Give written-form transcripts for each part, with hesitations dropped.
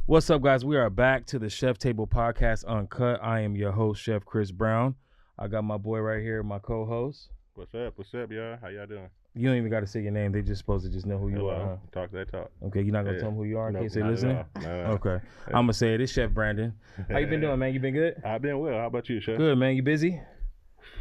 What's up, guys? We are back to the Chef Table Podcast Uncut. I am your host, Chef Chris Brown. I got my boy right here, my co-host. What's up? What's up, y'all? How y'all doing? You don't even got to say your name. They just supposed to just know who you are, huh? Talk that talk. Okay, you're not going to tell them who you are in case they listening? No. Okay. I'm going to say it. It's Chef Brandon. How you been doing, man? You been good? I've been well. How about you, Chef? Good, man. You busy?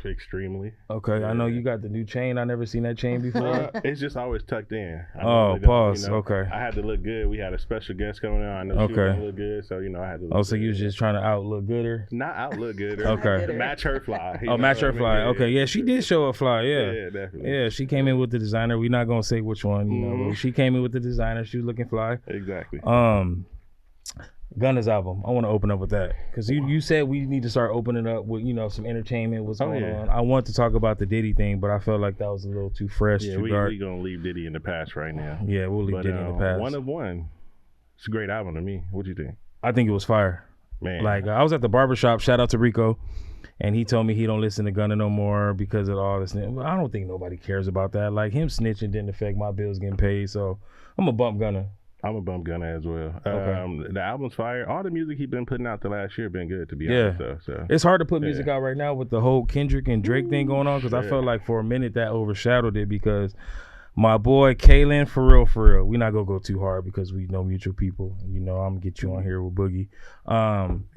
Extremely. Okay. Yeah. I know you got the new chain. I never seen that chain before. It's just always tucked in. Pause. Okay. I had to look good. We had a special guest coming on. I know she was going to look good, so, I had to look so good. you was just trying to outlook gooder? Not outlook gooder. Okay. Match her fly. Match her fly. Okay. Yeah, she did show up fly. Yeah. Yeah, definitely. Yeah, she came in with the designer. We're not going to say which one, but she came in with the designer. She was looking fly. Exactly. Gunna's album. I want to open up with that because you said we need to start opening up with some entertainment. What's going on? I want to talk about the Diddy thing, but I felt like that was a little too fresh. Yeah, too dark. we gonna leave Diddy in the past right now. Yeah, we'll leave Diddy in the past. One of one. It's a great album to me. What do you think? I think it was fire. Man, like I was at the barbershop. Shout out to Rico, and he told me he don't listen to Gunna no more because of all this. I don't think nobody cares about that. Like him snitching didn't affect my bills getting paid, so I'm a bump Gunna. I'm a bump Gunna as well. Okay. The album's fire. All the music he's been putting out the last year been good, to be honest. Though, so. It's hard to put music out right now with the whole Kendrick and Drake thing going on because I felt like for a minute that overshadowed it because my boy Kalen, for real, we're not going to go too hard because we know mutual people. I'm going to get you on here with Boogie.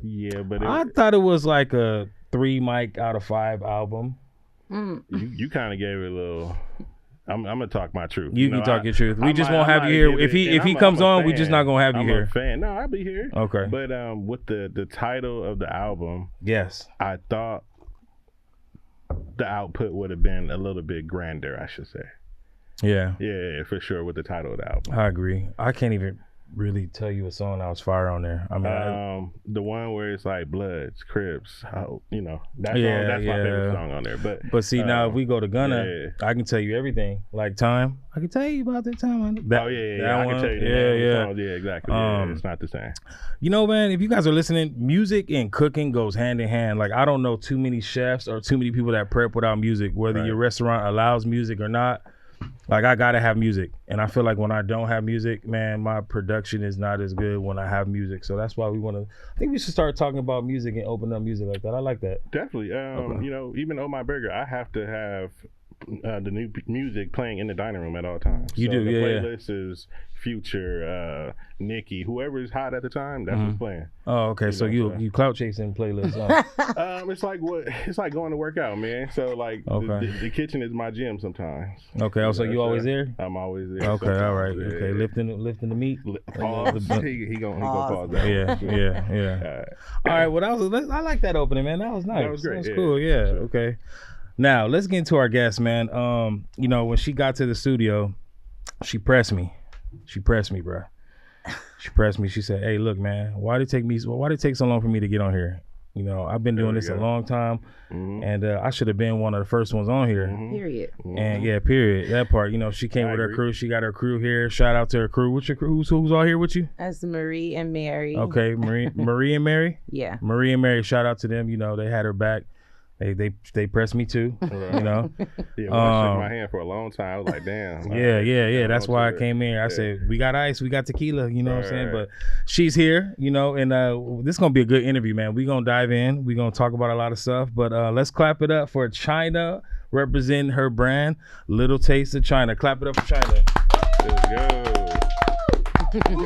Yeah, but I thought it was like a 3 mic out of 5 album. You kind of gave it a little... I'm gonna talk my truth. You can talk your truth. We just won't have you here. If he comes on, we just not gonna have you here. I'm a fan. No, I'll be here. Okay. But with the title of the album, yes, I thought the output would have been a little bit grander, I should say. Yeah, for sure with the title of the album. I agree. I can't even really tell you a song that was fire on there. I mean, the one where it's like Bloods, Crips, that's my favorite song on there. But see, now if we go to Gunna, I can tell you everything. Like Time, I can tell you about that time. I can tell you. Yeah, exactly. It's not the same. Man, if you guys are listening, music and cooking goes hand in hand. Like I don't know too many chefs or too many people that prep without music, whether your restaurant allows music or not. Like I gotta have music, and I feel like when I don't have music, man, my production is not as good when I have music. So that's why I think we should start talking about music and open up music like that. I like that. Definitely. Even on my burger, I have to have the new music playing in the dining room at all times. You do, the yeah. playlist is Future, Nicki, whoever is hot at the time. That's what's playing. Oh, okay. So you clout chasing playlists. Huh? It's like going to work out, man. So like the kitchen is my gym sometimes. Okay. So you always there? I'm always there. Okay. All right. Okay. Lifting the meat. Pause. He gonna pause that. Yeah. All right. Well, I like that opening, man. That was nice. That was great. That was cool. Yeah. Sure. Okay. Now let's get into our guest, man. When she got to the studio, she pressed me. Bro. She pressed me. She said, "Hey, look, man, why did it take so long for me to get on here? I've been doing this a long time, and I should have been one of the first ones on here." Period. And period. That part, she came with her crew. She got her crew here. Shout out to her crew. What's your crew? Who's all here with you? That's Marie and Mary. Okay, Marie and Mary. Yeah. Marie and Mary. Shout out to them. They had her back. They pressed me too, Yeah, I shook my hand for a long time. I was like, damn. Yeah. That's why I came in. I said, we got ice, we got tequila, what I'm saying? But she's here, and this is going to be a good interview, man. We're going to dive in. We're going to talk about a lot of stuff. But let's clap it up for Chyna, representing her brand, Little Taste of Chyna. Clap it up for Chyna. Let's go.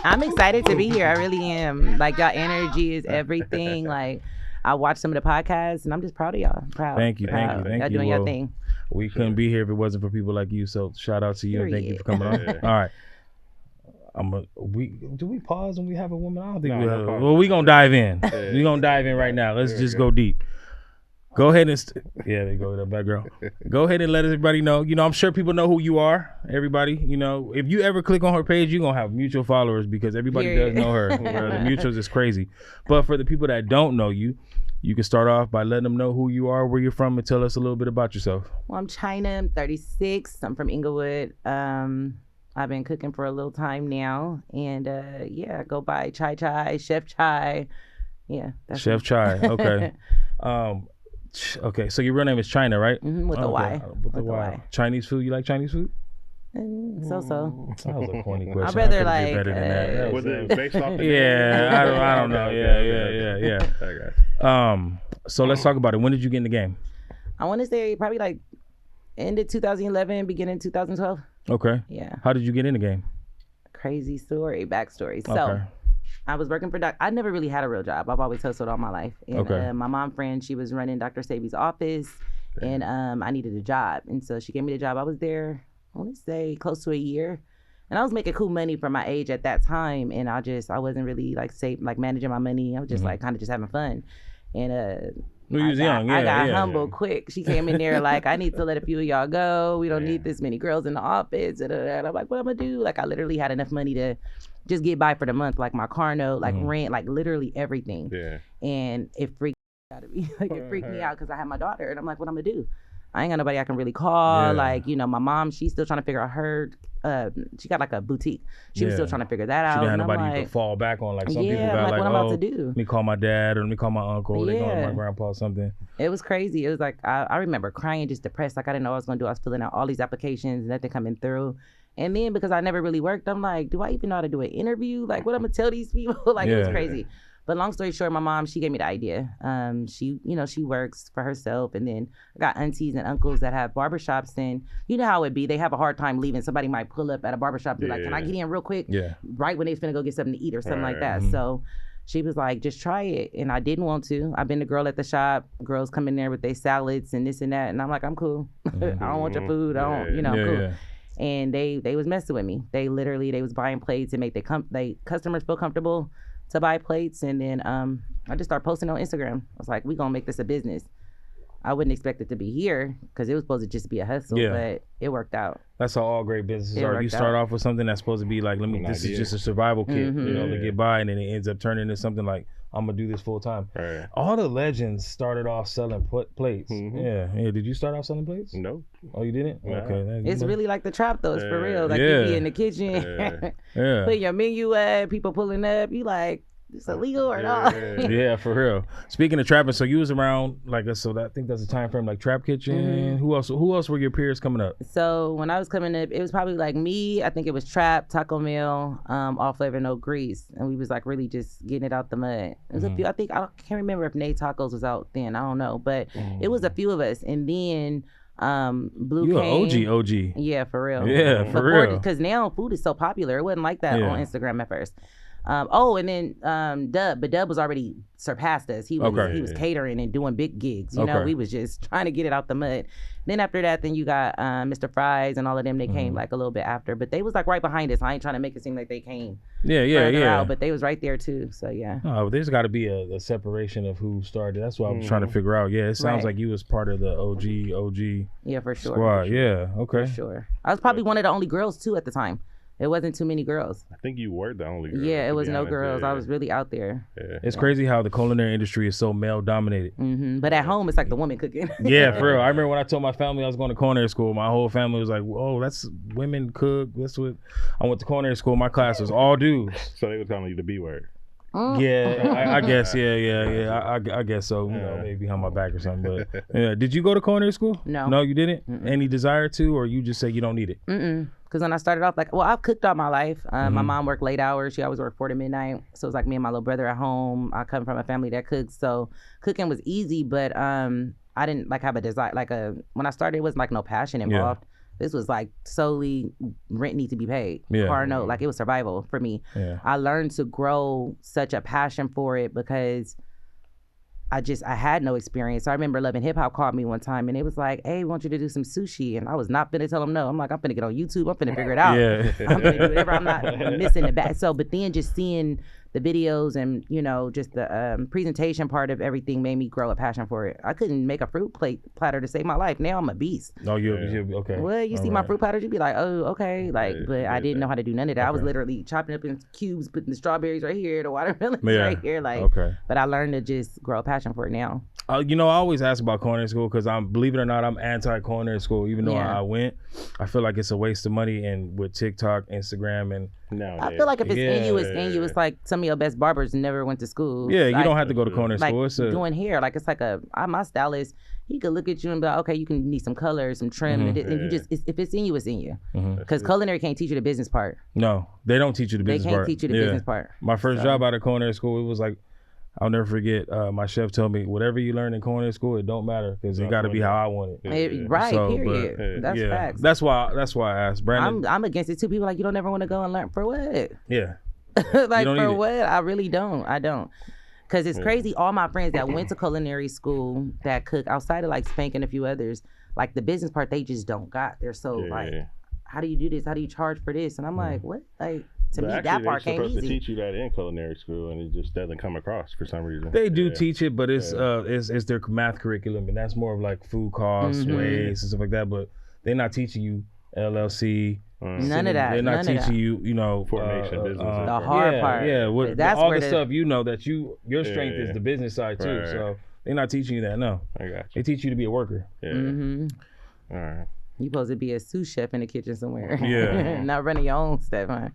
I'm excited to be here. I really am. Like, y'all energy is everything. Like, I watch some of the podcasts, and I'm just proud of y'all. Proud. Thank you. Y'all doing your thing. We couldn't be here if it wasn't for people like you. So shout out to you and thank you for coming on. All right. Do we pause when we have a woman? I don't think we have. Well, we gonna dive in. We gonna dive in right now. Let's just go deep. Go ahead and there you go, that bad girl. Go ahead and let everybody know. I'm sure people know who you are. Everybody, if you ever click on her page, you're gonna have mutual followers because everybody does know her. The mutuals is crazy. But for the people that don't know you, you can start off by letting them know who you are, where you're from, and tell us a little bit about yourself. Well, I'm Chyna. I'm 36. I'm from Inglewood. I've been cooking for a little time now, and I go by Chai, Chef Chai. Yeah, that's Chef Chai. Okay. Okay, so your real name is Chyna, right? With a Y. With a Y. Chinese food? You like Chinese food? And so. That was a corny question. I'd rather I could've did better than that. Was it based off the Yeah, I don't know. Yeah. I got you. So let's talk about it. When did you get in the game? I want to say probably like ended 2011, beginning 2012. Okay. Yeah. How did you get in the game? Crazy backstory. So Okay. I was working for I never really had a real job. I've always hustled all my life. And Okay. My mom friend, she was running Dr. Sabi's office, and I needed a job. And so she gave me the job. I was there, I want to say close to a year. And I was making cool money for my age at that time. And I wasn't really like managing my money. I was just like kind of just having fun. And When you was young, yeah. I got humble quick. She came in there like, I need to let a few of y'all go. We don't need this many girls in the office. And I'm like, what I'm gonna do? Like, I literally had enough money to just get by for the month, like my car note, like rent, like literally everything. Yeah. And it freaked me out because I had my daughter, and I'm like, what I'm gonna do? I ain't got nobody I can really call. Yeah. Like, you know, my mom, she's still trying to figure out she got like a boutique. She was still trying to figure that out. She didn't have and nobody I'm you like, could fall back on. Like some yeah, people got I'm like, what I'm about oh, to do? let me call my dad or let me call my uncle. They call Yeah. my grandpa or something. It was crazy. It was like, I remember crying, just depressed. Like, I didn't know what I was going to do. I was filling out all these applications, nothing coming through. And then because I never really worked, I'm like, do I even know how to do an interview? Like, what I'm going to tell these people? Like, it was crazy. But long story short, my mom, she gave me the idea. She works for herself. And then I got aunties and uncles that have barbershops. And you know how it be. They have a hard time leaving. Somebody might pull up at a barbershop and be like, can I get in real quick? Yeah. Right when they finna go get something to eat or something like that. So she was like, just try it. And I didn't want to. I've been the girl at the shop. Girls come in there with their salads and this and that. And I'm like, I'm cool. I don't want your food. I don't, I'm cool. Yeah. And they was messing with me. They was buying plates and make they customers feel comfortable to buy plates. And then I just started posting on Instagram. I was like, we gonna make this a business. I wouldn't expect it to be here because it was supposed to just be a hustle, but it worked out. That's how all great businesses are. You start off with something that's supposed to be like, this is just a survival kit, to get by, and then it ends up turning into something like, I'm gonna do this full time. Right. All the legends started off selling plates. Yeah. Did you start off selling plates? No. Oh, you didn't? No. Okay. It's really like the trap though. It's for real. Like you be in the kitchen, put your menu up, people pulling up. You like, it's illegal or not? Yeah, for real. Speaking of trapping, so you was around I think that's a time frame like Trap Kitchen. Who else were your peers coming up? So when I was coming up, it was probably like me. I think it was Trap, Taco Meal, All Flavor No Grease, and we was like really just getting it out the mud. It was a few. I can't remember if Nate Tacos was out then. I don't know, but it was a few of us, and then Blue You came. an OG. Yeah, for real. Yeah, for real. Because now food is so popular. It wasn't like that on Instagram at first. And then Dub, but Dub was already surpassed us. He was catering and doing big gigs. You know, we was just trying to get it out the mud. Then after that, then you got Mr. Fries and all of them. They came like a little bit after, but they was like right behind us. I ain't trying to make it seem like they came. Out, but they was right there too. So yeah. Oh, there's got to be a separation of who started. That's what I was trying to figure out. Yeah, it sounds like you was part of the OG. Yeah, for sure. Squad. For sure. Yeah. Okay. For sure. I was probably one of the only girls too at the time. It wasn't too many girls. I think you were the only girl. Yeah, it was no girls. I was really out there. Yeah. It's crazy how the culinary industry is so male dominated. But at home, it's like the woman cooking. Yeah, for real. I remember when I told my family I was going to culinary school, my whole family was like, "Oh, that's women cook." That's what I went to culinary school. My class was all dudes. So they were telling you the B word. Yeah, I guess. Yeah. I guess so. You know, maybe behind my back or something. But yeah, did you go to culinary school? No, you didn't. Any desire to, or you just say you don't need it? Because when I started off, I've cooked all my life. My mom worked late hours. She always worked 4 to midnight. So it was like me and my little brother at home. I come from a family that cooks, so cooking was easy. But I didn't have a desire. When I started, it was no passion involved. Yeah. This was solely rent need to be paid. Car note, it was survival for me. Yeah. I learned to grow such a passion for it because I had no experience. So I remember Love and Hip Hop called me one time and it was like, hey, we want you to do some sushi. And I was not finna tell them no. I'm like, I'm finna get on YouTube. I'm finna figure it out. I'm finna do whatever. I'm not missing the back. So, but then just seeing the videos and, just the presentation part of everything made me grow a passion for it. I couldn't make a fruit platter to save my life. Now I'm a beast. No, you're okay. Well, you see my fruit platters, you'd be like, oh, okay. But I didn't know how to do none of that. I was literally chopping up in cubes, putting the strawberries right here, the watermelons right here. But I learned to just grow a passion for it now. I always ask about culinary school because believe it or not, I'm anti-culinary school. Even though I went, I feel like it's a waste of money. And with TikTok, Instagram, and No, I feel like if it's in you, it's in you. It's like some of your best barbers never went to school. Yeah, you like, don't have to go to culinary school. It's doing hair. Like it's like my stylist. He could look at you and be like, okay, you can need some color, some trim, and you just if it's in you, it's in you. Because culinary can't teach you the business part. No, they don't teach you the business part. They can't teach you the business part. My first job out of culinary school, it was like, I'll never forget. My chef told me, whatever you learn in culinary school, it don't matter because it got to be how I want it. Right. So, period. That's facts. That's why I asked Brandon. I'm against it too. People are like, you don't ever want to go and learn for what? Yeah. Like for what? I really don't. I don't. Because it's crazy. All my friends that went to culinary school that cook outside of like Spank and a few others, like the business part, they just don't got. They're so like, how do you do this? How do you charge for this? And I'm like, what? Like, to me, that part came easy. They're supposed to teach you that in culinary school, and it just doesn't come across for some reason. They do teach it, but it's their math curriculum, and that's more of like food costs, waste, and stuff like that. But they're not teaching you LLC. None of that. They're not teaching you, formation business. The hard part. Yeah, that's all the stuff that your strength is the business side too. Right. So they're not teaching you that. No, I got you. They teach you to be a worker. Yeah. All right. You supposed to be a sous chef in the kitchen somewhere. Yeah. Not running your own stuff, huh?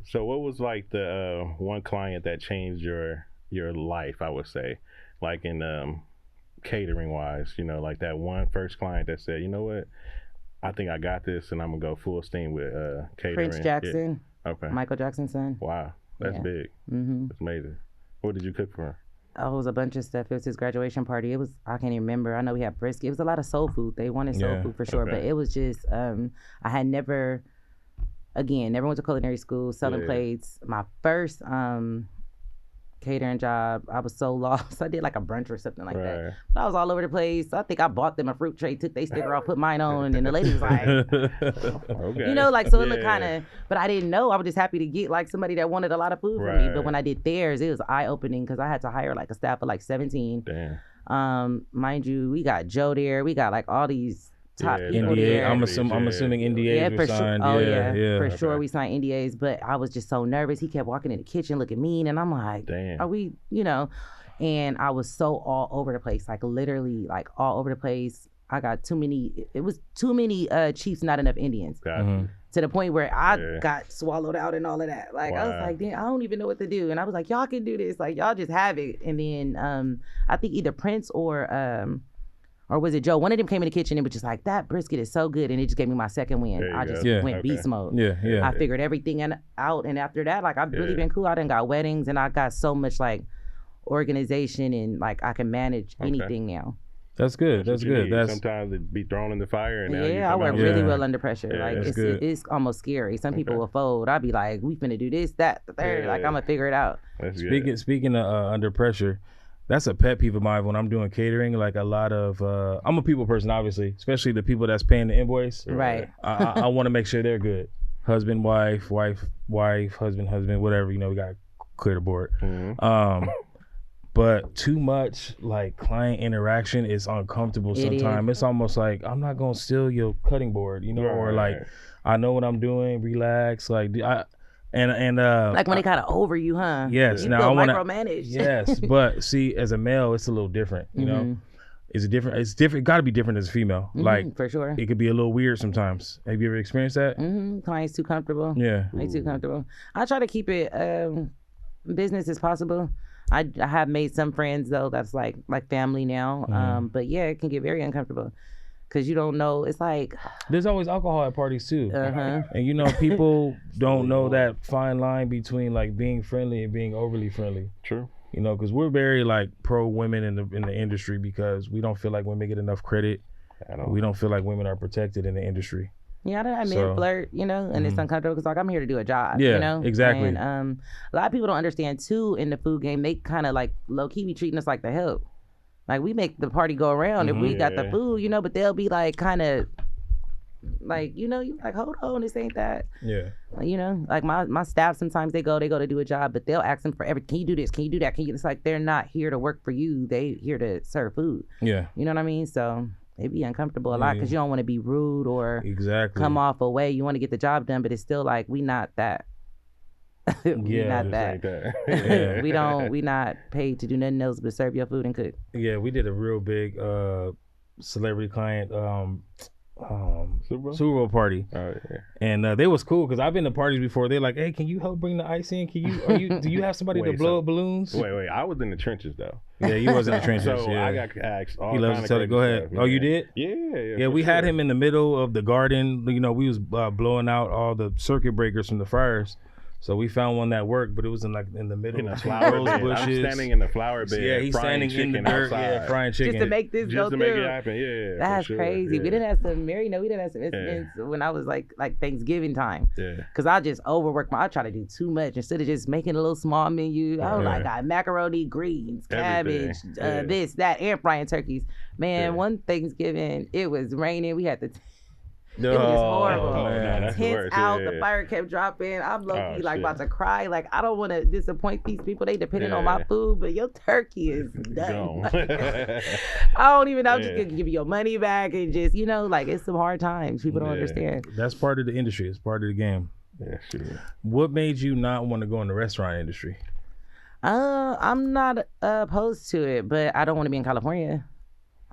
So what was like the one client that changed your life? I would say, like in catering wise, like that one first client that said, you know what, I think I got this, and I'm gonna go full steam with catering. Prince Jackson. Yeah. Okay. Michael Jackson's son. Wow, that's big. That's amazing. What did you cook for him? Oh, it was a bunch of stuff. It was his graduation party. I can't even remember. I know we had brisket. It was a lot of soul food. They wanted soul food for sure, but it was just I had never went to culinary school, selling plates. My first catering job, I was so lost. I did like a brunch or something like that. But I was all over the place. I think I bought them a fruit tray, took their sticker off, put mine on, and the lady was like, okay. So it looked kind of, but I didn't know. I was just happy to get like somebody that wanted a lot of food from me. But when I did theirs, it was eye-opening because I had to hire like a staff of like 17. Damn. Mind you, we got Joe there. We got like all these top people NDA. there. I'm assuming NDAs were signed. For sure we signed NDAs, but I was just so nervous. He kept walking in the kitchen looking mean, and I'm like, damn. Are we, and I was so all over the place, like literally like all over the place. I got too many chiefs, not enough Indians. To the point where I got swallowed out and all of that. Like I was like, damn, I don't even know what to do. And I was like, y'all can do this. Like y'all just have it. And then I think either Prince or was it Joe? One of them came in the kitchen and was just like, that brisket is so good. And it just gave me my second win. I just went beast mode. I figured everything out. And after that, like, I've really been cool. I done got weddings and I got so much like organization and like I can manage anything now. That's good. That's good. Sometimes it be thrown in the fire. And I work really well under pressure. Like it's almost scary. Some people will fold. I'll be like, we finna do this, that, the third. Like I'm gonna figure it out. Speaking of under pressure, that's a pet peeve of mine when I'm doing catering. Like a lot of, I'm a people person, obviously, especially the people that's paying the invoice. Right. I want to make sure they're good. Husband, wife, husband, whatever. We got to clear the board. But too much like client interaction is uncomfortable sometimes. It's almost like I'm not gonna steal your cutting board, or like I know what I'm doing. Relax, like like when they kind of over you, huh? Yes. You now I want to micromanage. Yes, but see, as a male, it's a little different. You know, it's different. It's different. Got to be different as a female. Like for sure, it could be a little weird sometimes. Have you ever experienced that? Clients too comfortable. Yeah, they too comfortable. I try to keep it business as possible. I have made some friends though that's like family now. But yeah, it can get very uncomfortable. Cause you don't know, it's like there's always alcohol at parties too, and people don't know that fine line between like being friendly and being overly friendly. True. Because we're very like pro women in the industry because we don't feel like women get enough credit. We don't feel like women are protected in the industry. Yeah, I mean, flirt, and it's uncomfortable because like I'm here to do a job. Yeah, exactly. And a lot of people don't understand too in the food game. They kind of like low key be treating us like the help. Like we make the party go around if we got the food, but they'll be like kind of like, you like, hold on, this ain't that. Yeah. Like my staff, sometimes they go to do a job, but they'll ask them for everything. Can you do this? Can you do that? It's like they're not here to work for you. They here to serve food. Yeah. You know what I mean? So it be uncomfortable a lot because you don't want to be rude or come off a way. You want to get the job done, but it's still like we not that. We not that. We not paid to do nothing else but serve your food and cook. Yeah, we did a real big celebrity client. Super Bowl party. Oh, yeah. And they was cool because I've been to parties before. They're like, hey, can you help bring the ice in? Do you have somebody to blow up balloons? Wait. I was in the trenches though. Yeah, you was in the trenches. So yeah. I got asked all he loves to tell it. Go ahead. Stuff, oh, you did? Yeah, we had him in the middle of the garden. You know, we was blowing out all the circuit breakers from the fires. So we found one that worked, but it was in the middle of the flower bed. I'm standing in the flower bed. Yeah, he's standing in the dirt. Yeah, frying chicken. Just to make this just go to through. Make it happen. Yeah, that's crazy. Yeah. We didn't have some we didn't have some incidents when I was like Thanksgiving time. Yeah. Cause I just overwork I try to do too much instead of just making a little small menu. I was like, I got macaroni, greens, cabbage, this, that, and frying turkeys. Man, one Thanksgiving it was raining. We had to. It was horrible. Tents out, the fire kept dropping. I'm low-key about to cry. Like, I don't want to disappoint these people. They depending on my food, but your turkey is done. Like, I don't even know. I'm just going to give you your money back and just, it's some hard times. People don't understand. That's part of the industry. It's part of the game. Yeah, sure. What made you not want to go in the restaurant industry? I'm not opposed to it, but I don't want to be in California.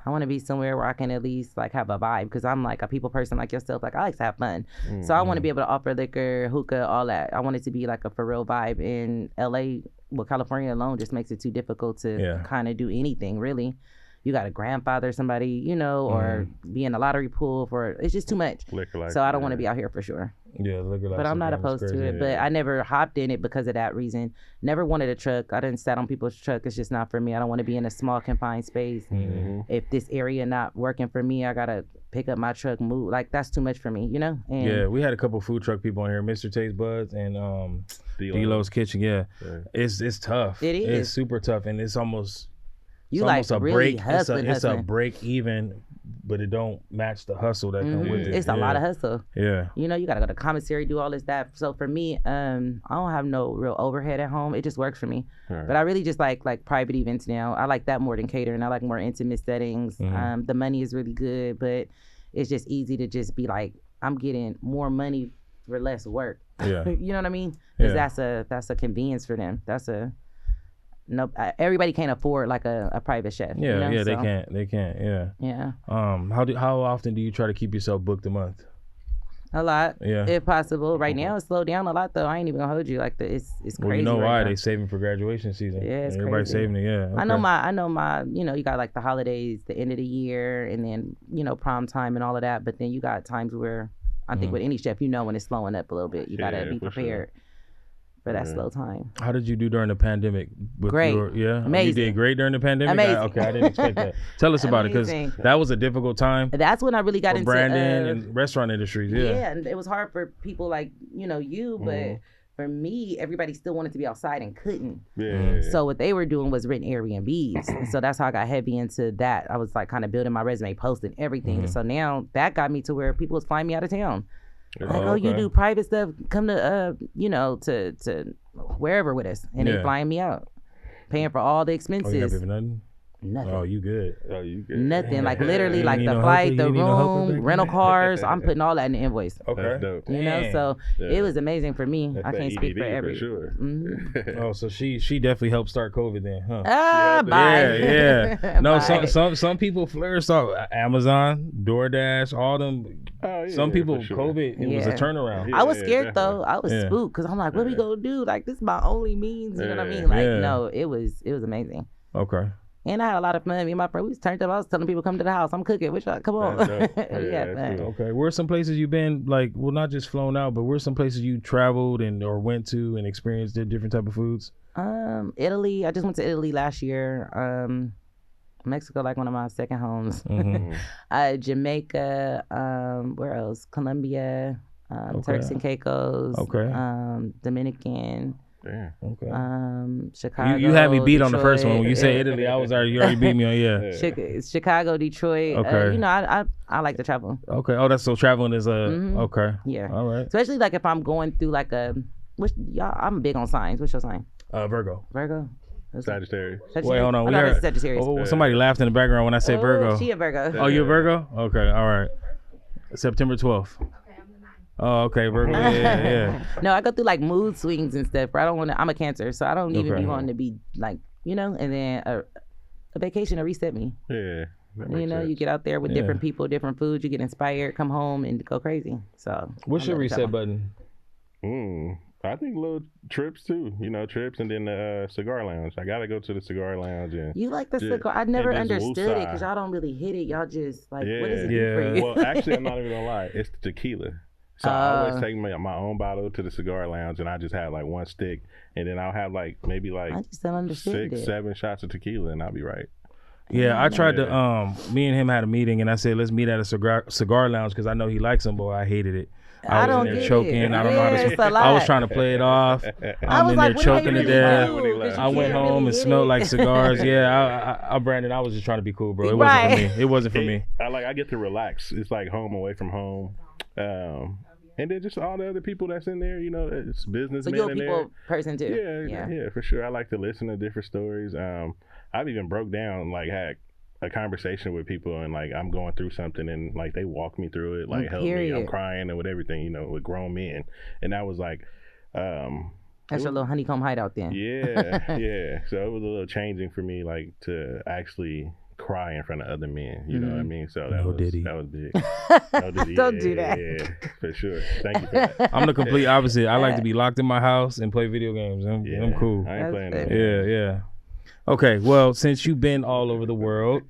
I want to be somewhere where I can at least have a vibe because I'm like a people person like yourself. Like I like to have fun. Mm-hmm. So I want to be able to offer liquor, hookah, all that. I want it to be like a for real vibe. In LA, California alone just makes it too difficult to kind of do anything really. You got to grandfather somebody, or be in a lottery pool it's just too much. So I don't want to be out here for sure. Yeah, liquor license. But I'm not opposed to it. But I never hopped in it because of that reason. Never wanted a truck. I didn't sat on people's truck. It's just not for me. I don't want to be in a small confined space. Mm-hmm. If this area not working for me, I gotta pick up my truck, move. Like that's too much for me, And yeah, we had a couple food truck people in here, Mr. Taste Buds and D-Lo's Kitchen. Yeah, it's tough. It is. It's super tough, and it's almost. You it's like a really break. Hustling. It's a break even, but it don't match the hustle that come with it. It's a lot of hustle. Yeah. You got to go to commissary, do all this, that. So for me, I don't have no real overhead at home. It just works for me. Right. But I really just like private events now. I like that more than catering. I like more intimate settings. Mm-hmm. The money is really good, but it's just easy to just be like, I'm getting more money for less work. Yeah. You know what I mean? Because that's a convenience for them. No, everybody can't afford like a private chef. Yeah, they can't. Yeah. Yeah. How often do you try to keep yourself booked a month? A lot. Yeah. If possible. Right now it's slowed down a lot though. I ain't even gonna hold you. It's crazy. Well, you know why? Now. They saving for graduation season. Yeah, it's everybody's crazy. Saving it. Yeah. Okay. I know my. You got like the holidays, the end of the year, and then prom time and all of that. But then you got times where I think with any chef, when it's slowing up a little bit, you gotta be prepared. For that slow time. How did you do during the pandemic? Great. Amazing. You did great during the pandemic? Amazing. I didn't expect that. Tell us about it, because that was a difficult time. That's when I really got into branding and restaurant industries. Yeah, and it was hard for people like, you, but for me, everybody still wanted to be outside and couldn't. Yeah. So what they were doing was renting Airbnbs. So that's how I got heavy into that. I was like kind of building my resume, posting everything. So now that got me to where people was flying me out of town. Like, you do private stuff, come to to wherever with us, and they flying me out, paying for all the expenses. You never even nothing? Nothing. Oh, you good? Nothing. Like literally, like the flight, the room, rental cars. I'm putting all that in the invoice. Okay. That's dope. So it was amazing for me. I can't speak for every. Sure. Mm-hmm. Oh, so she definitely helped start COVID then, huh? Bye. Yeah. No, Bye. some people flourished off Amazon, DoorDash, all them. Oh, yeah, some people, sure. COVID, it was a turnaround. I was scared though. I was spooked because I'm like, what we gonna do? Like, this is my only means. You know what I mean? Like, no, it was amazing. Okay. And I had a lot of fun. Me and my friend, we was turned up. I was telling people, come to the house. I'm cooking. Come on. We had fun. Okay. Where's some places you've been, like, well, not just flown out, but where's some places you traveled or went to and experienced different type of foods? Italy. I just went to Italy last year. Mexico, like one of my second homes. Mm-hmm. Jamaica. Where else? Colombia. Turks and Caicos. Okay. Dominican. Yeah. Okay. Chicago. You had me beat Detroit. On the first one. When you say Italy, you already beat me on Chicago, Detroit. Okay. I like to travel. Okay. Oh, that's so traveling is okay. Yeah. All right. Especially like if I'm going through like I'm big on signs. What's your sign? Virgo. Sagittarius. Wait, hold on. We heard Sagittarius. Somebody laughed in the background when I said Virgo. She a Virgo. Oh, you're a Virgo? Okay. All right. September 12th. Oh, okay, Virgo. Yeah. No, I go through like mood swings and stuff. I don't want to. I'm a Cancer, so I don't even be wanting to be like, and then a vacation to reset me. Yeah. You know, you get out there with different people, different foods. You get inspired, come home, and go crazy. So, what's your reset button? I think little trips too. You know, trips, and then the cigar lounge. I gotta go to the cigar lounge. And you like the cigar? I never understood it because y'all don't really hit it. Y'all just like, what is it for you? Well, actually, I'm not even gonna lie. It's the tequila. So I always take my own bottle to the cigar lounge, and I just have like one stick, and then I'll have like maybe like I just don't understand 6-7 shots of tequila, and I'll be right. Yeah, I tried to. Me and him had a meeting, and I said, let's meet at a cigar lounge because I know he likes them. Boy, I hated it. I was in there choking. It. I don't know how to. I was trying to play it off. I'm in there choking to death. I went home and smelled like cigars. Yeah, Brandon, I was just trying to be cool, bro. It wasn't for me. It wasn't for me. I get to relax. It's like home away from home. And then just all the other people that's in there, you know, it's businessmen in there. So you're a people person too. Yeah, for sure. I like to listen to different stories. I've even broke down, like had a conversation with people, and like I'm going through something, and like they walk me through it, like help me. I'm crying and with everything, you know, with grown men, and that was like, that's your little honeycomb hideout then. Yeah. So it was a little changing for me, like to actually cry in front of other men. You know what I mean? So that was big. No Diddy. Don't do that. Yeah, for sure. Thank you for that. I'm the complete opposite. I like to be locked in my house and play video games. I'm cool. I ain't playing that. Yeah. Okay, well, since you've been all over the world,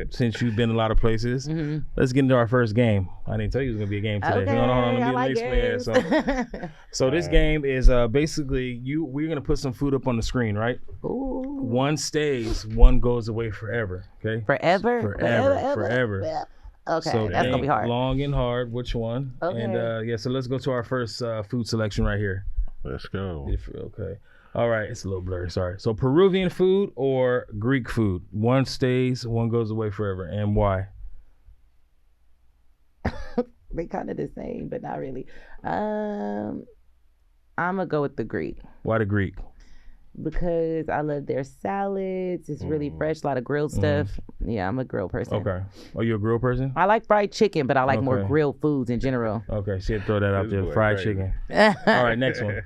since you've been a lot of places, let's get into our first game. I didn't tell you it was going to be a game today. Okay, Hold on, I like games. So this game is basically we're going to put some food up on the screen, right? Ooh. One stays, one goes away forever, okay? Forever. Okay, so that's going to be hard. Long and hard, which one? Okay. And so let's go to our first food selection right here. Let's go. Okay. All right, it's a little blurry, sorry. So Peruvian food or Greek food? One stays, one goes away forever. And why? They kind of the same, but not really. I'm going to go with the Greek. Why the Greek? Because I love their salads. It's really fresh, a lot of grilled stuff. Yeah, I'm a grilled person. Okay. Are you a grilled person? I like fried chicken, but I like more grilled foods in general. Okay, she had to throw that out there. Fried chicken. All right, next one.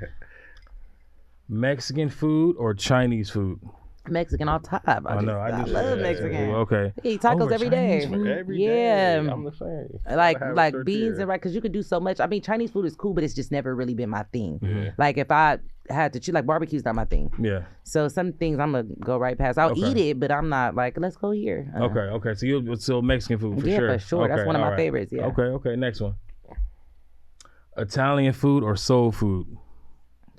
Mexican food or Chinese food? Mexican on top. I love Mexican. Okay. I eat tacos every day. Every day. I'm the same. Like beans and rice, because you could do so much. I mean, Chinese food is cool, but it's just never really been my thing. Like if I had to choose, like barbecue's not my thing. Yeah. So some things I'm gonna go right past. I'll eat it, but I'm not like, let's go here. Okay. So you'll still Mexican food for sure. Yeah, for sure. Okay, that's one of my favorites. Yeah. Okay. Next one. Italian food or soul food?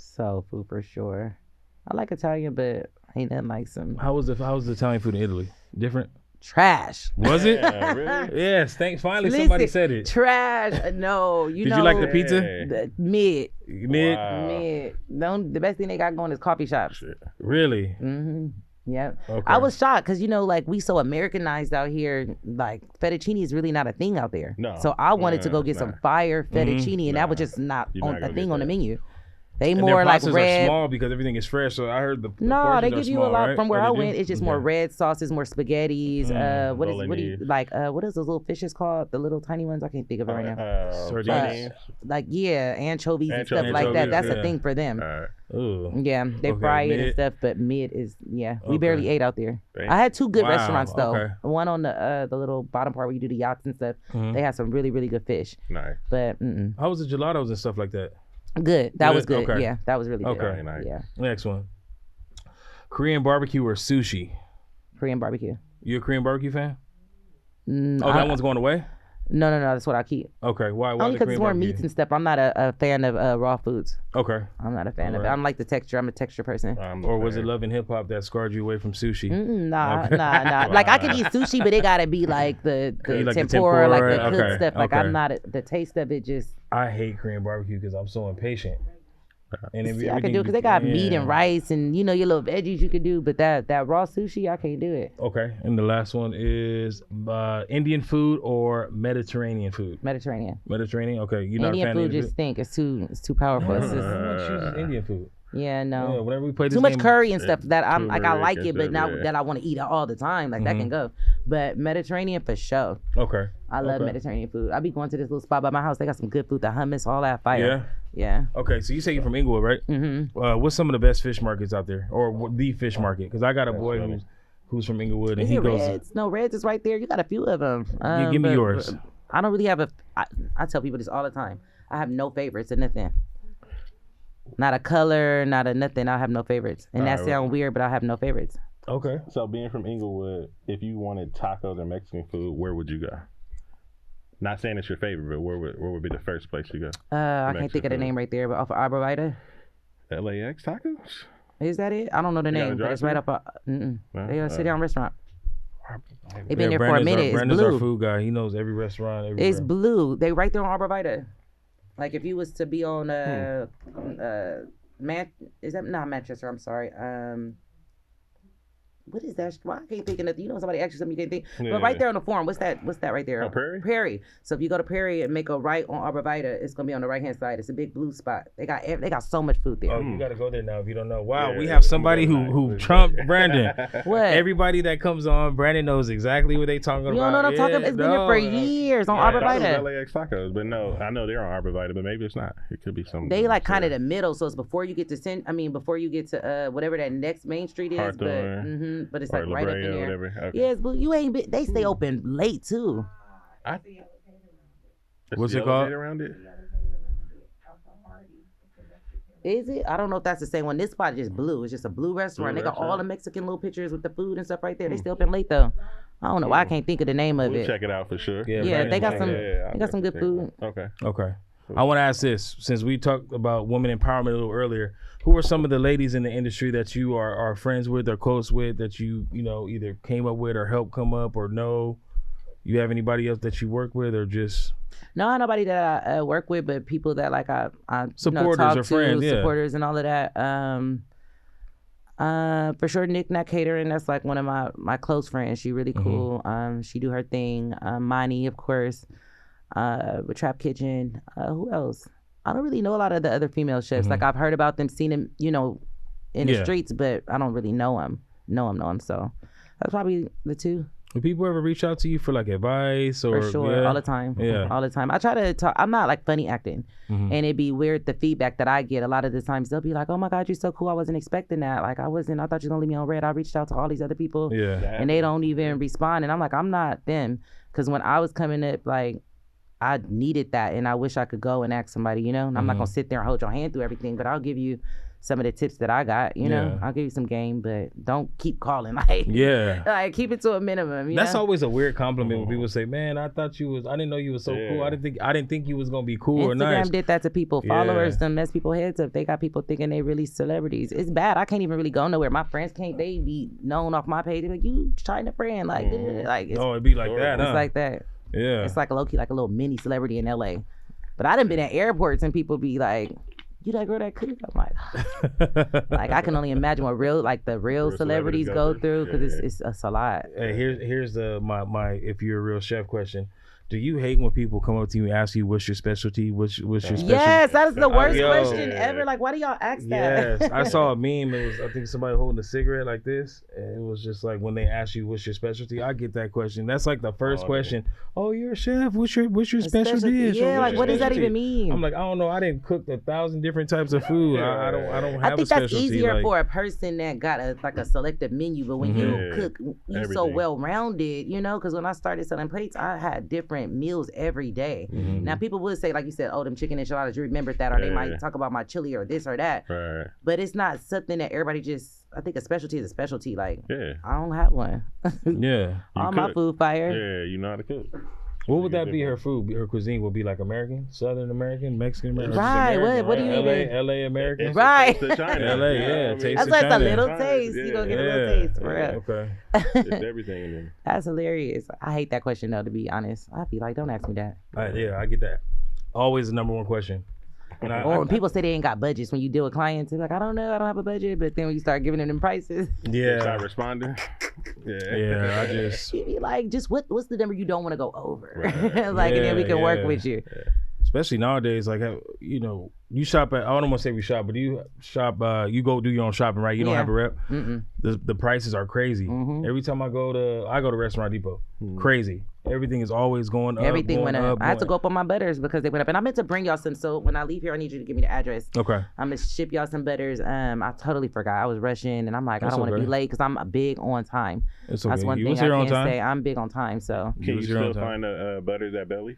Soul food for sure. I like Italian, but ain't nothing like some. How was the Italian food in Italy? Different? Trash. Was it? Yeah, really? Yes. Finally, somebody said it. Trash. No, Did you like the pizza? Mid. Wow. Mid. The best thing they got going is coffee shops. Really? Yeah. Okay. I was shocked because, like we so Americanized out here, like fettuccine is really not a thing out there. No. So I wanted to go get some fire fettuccine, and that was just not a thing on the menu. They and more like red. Are small because everything is fresh. So I heard the no, they give you small, a lot right? from where I went. It's just more red sauces, more spaghettis. What is what is those little fishes called? The little tiny ones? I can't think of it right now. Sardines. Anchovies and stuff like that. That's a thing for them. Yeah, they fry it and stuff, but mid is we barely ate out there. I had two good restaurants though. Okay. One on the little bottom part where you do the yachts and stuff. They had some really, really good fish. Nice. But how was the gelatos and stuff like that? Good. That was good. Okay. Yeah, that was really good. Okay. Nice. Yeah. Next one. Korean barbecue or sushi? Korean barbecue. You a Korean barbecue fan? That one's going away? No, that's what I keep. Okay, why Only because it's more meats and stuff. I'm not a fan of raw foods. Okay. I'm not a fan of it. I'm like the texture. I'm a texture person. Or was it Love and Hip Hop that scarred you away from sushi? Nah. Like I could eat sushi, but it gotta be like the tempura, like the cooked stuff. Like I'm not the taste of it. Just I hate Korean barbecue because I'm so impatient. And I can do it because they got meat and rice and your little veggies you could do, but that raw sushi I can't do it. Okay, and the last one is Indian food or Mediterranean food. Mediterranean. Okay, you're not a fan Indian food. of Just think it's too powerful. No, chooses Indian food. Yeah, no. Yeah, whenever we play this too much game, curry and stuff that I'm like I like it, but now yeah. that I want to eat it all the time, like that can go. But Mediterranean for sure. Okay. I love Mediterranean food. I be going to this little spot by my house. They got some good food, the hummus, all that fire. Yeah. Yeah. Okay, so you say you're from Inglewood, right? Mm-hmm. What's some of the best fish markets out there, or the fish market? Because I got a boy who's who's from Inglewood, and Is he it goes. Reds? No, Reds is right there. You got a few of them. Give me yours. I don't really have a. I tell people this all the time. I have no favorites or nothing. Not a color, not a nothing. I have no favorites, and that sounds weird, but I have no favorites. Okay. So being from Inglewood, if you wanted tacos or Mexican food, where would you go? Not saying it's your favorite, but where would be the first place you go? I can't think of the name right there, but off of Arborvitae. LAX tacos? Is that it? I don't know the name, but it's right up. They a sit-down restaurant. They've been there for a minute. Brandon's it's blue. our food guy. He knows every restaurant. Everywhere. It's blue. They right there on Arborvitae. Like if you was to be on is that not Manchester? I'm sorry. What is that? Why I can't think of nothing. You know, somebody asked you something you can't think. Yeah. But right there on the form, what's that right there? Oh, Prairie? Prairie. So if you go to Prairie and make a right on Arborvitae, it's gonna be on the right hand side. It's a big blue spot. They got so much food there. Oh, you gotta go there now if you don't know. Wow, we have somebody who trumped Brandon. What? Everybody that comes on, Brandon knows exactly what they talking about. You don't know what I'm talking about? It's been there for years on Arborvitae. LAX tacos, but no, I know they're on Arborvitae, but maybe it's not. It could be something. They like kind of the middle, so it's before you get to before you get to whatever that next main street is, but it's like right up in there. Whatever. Okay. Yes, but you ain't been, they stay open late too. What's it called? Around it? Is it? I don't know if that's the same one. This spot is just blue. It's just a blue restaurant. They got all the Mexican little pictures with the food and stuff right there. They stay open late though. I don't know why I can't think of the name of We'll it. check it out for sure. Yeah, they got some good food. Okay. I want to ask this, since we talked about women empowerment a little earlier, who are some of the ladies in the industry that you are friends with or close with that you know, either came up with or helped come up or know? You have anybody else that you work with or just? No, nobody that I work with, but people that like I supporters talk or friends, to, supporters and all of that. For sure, Nick Nat Catering, that's like one of my close friends. She really cool. She do her thing. Mani, of course. With Trap Kitchen. Who else? I don't really know a lot of the other female chefs. Like I've heard about them, seen them, you know, in the streets, but I don't really know them. So that's probably the two. Do people ever reach out to you for like advice or? For sure, all the time. Yeah, all the time. I try to talk. I'm not like funny acting, and it'd be weird the feedback that I get. A lot of the times they'll be like, "Oh my God, you're so cool. I wasn't expecting that. Like I thought you were gonna leave me on red. I reached out to all these other people, and they don't even respond." And I'm like, I'm not them, because when I was coming up, like, I needed that, and I wish I could go and ask somebody, you know. And I'm not gonna sit there and hold your hand through everything, but I'll give you some of the tips that I got, you know. I'll give you some game, but don't keep calling, like, like keep it to a minimum. That's always a weird compliment when people say, "Man, I didn't know you was so cool. I didn't think you was gonna be cool or nice." Instagram did that to people. Followers, them mess people heads up. They got people thinking they really celebrities. It's bad. I can't even really go nowhere. My friends can't. They be known off my page. They're like, "You Chyna friend?" Like, it'd be like that. It's like that. Yeah, it's like a low-key, like a little mini celebrity in LA. But I done been at airports and people be like, "You that girl that cook?" I'm like, I can only imagine what the real celebrities go through, because it's a lot. Hey, here's my if you're a real chef question. Do you hate when people come up to you and ask you what's your specialty? What's your specialty? Yes, that is the worst question ever. Like, why do y'all ask that? Yes, I saw a meme. It was, I think, somebody holding a cigarette like this, and it was just like, when they ask you what's your specialty, I get that question. That's like the first question. Oh, you're a chef. What's your specialty? Yeah, like, what does that even mean? I'm like, I don't know. I didn't cook 1,000 different types of food. I don't have a specialty. I think that's easier for a person that got a selective menu, but when you cook, you're so well rounded, you know. Because when I started selling plates, I had different meals every day. Now people would say, like you said, oh, them chicken enchiladas, you remembered that, or they might talk about my chili or this or that. Right. But it's not something that everybody just, I think a specialty is a specialty. Like, I don't have one. All my food fire. Yeah, you know how to cook. What would that be? Her food, her cuisine would be like American, Southern American, Mexican American. Right. American, what do you mean? LA American. Right. LA, taste that's like a little taste. You gonna get a little taste for real. Okay. It's everything in there. That's hilarious. I hate that question though, to be honest. I'd be like, don't ask me that. I get that. Always the number one question. Or when people say they ain't got budgets, when you deal with clients, they're like, I don't know, I don't have a budget. But then when you start giving them prices, start responding. I just you be like, just what's the number you don't want to go over? Like, and then we can work with you. Especially nowadays, like, you know, you shop at, I don't want to say we shop, but you shop, you go do your own shopping, right? You don't have a rep. The prices are crazy. Every time I go to Restaurant Depot, crazy. everything is always going up. Everything went up. I had to go up on my butters because they went up. And I meant to bring y'all some. So when I leave here, I need you to give me the address. Okay. I'm going to ship y'all some butters. I totally forgot. I was rushing and I'm like, I don't want to be late because I'm big on time. It's okay. That's one thing I can say. I'm big on time. So can you still find butters at Belly's?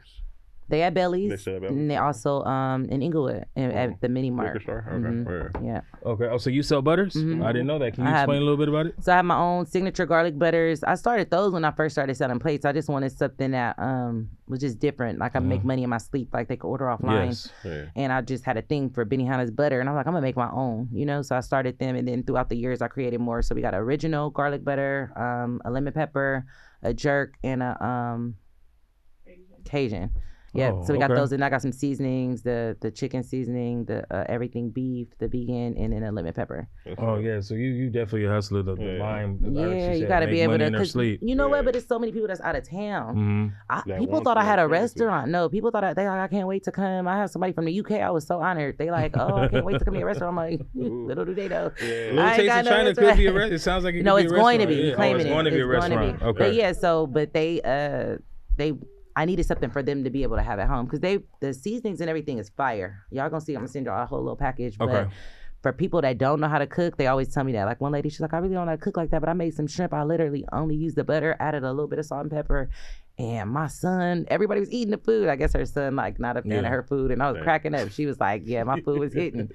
They at Belly's. And they also in Inglewood at the Mini Mart. Okay. Mm-hmm. Yeah. Okay. Oh, so you sell butters? Mm-hmm. I didn't know that. Can you explain a little bit about it? So I have my own signature garlic butters. I started those when I first started selling plates. I just wanted something that was just different. Like I make money in my sleep. Like they could order offline. Yes. Yeah. And I just had a thing for Benihana's butter. And I was like, I'm going to make my own, you know? So I started them. And then throughout the years, I created more. So we got original garlic butter, a lemon pepper, a jerk, and a Cajun. Yeah, so we got those, and I got some seasonings, the chicken seasoning, the everything beef, the vegan, and then a lemon pepper. Oh yeah, so you definitely a hustler. The lime. Yeah, you got to be able to. Cause you know what? But there's so many people that's out of town. People thought I had a restaurant. No, people thought they like, I can't wait to come. I have somebody from the UK. I was so honored. They like, oh, I can't wait to come to your restaurant. I'm like, little do they know. Yeah. Little Taste of China could be a restaurant. It sounds like it could be a restaurant. No, it's going to be. Claiming it's going to be a restaurant. Okay. But yeah, so but they. I needed something for them to be able to have at home because the seasonings and everything is fire. Y'all gonna see. I'm gonna send y'all a whole little package. But for people that don't know how to cook, they always tell me that. Like one lady, she's like, I really don't know how to cook like that, but I made some shrimp. I literally only used the butter, added a little bit of salt and pepper. And my son, everybody was eating the food. I guess her son, like, not a fan of her food. And I was cracking up. She was like, yeah, my food was hitting.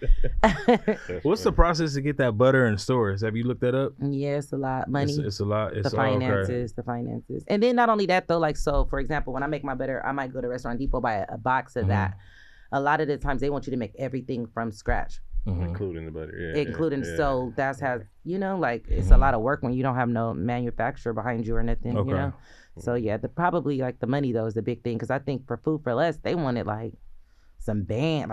What's the process to get that butter in stores? Have you looked that up? Yeah, it's a lot. Money. It's a lot. It's the finances. And then not only that, though, like, so, for example, when I make my butter, I might go to Restaurant Depot, buy a box of that. A lot of the times, they want you to make everything from scratch. Including the butter. So that's how, you know, like, it's a lot of work when you don't have no manufacturer behind you or nothing, you know? So yeah, probably like the money though is the big thing because I think for Food for Less they wanted like some bands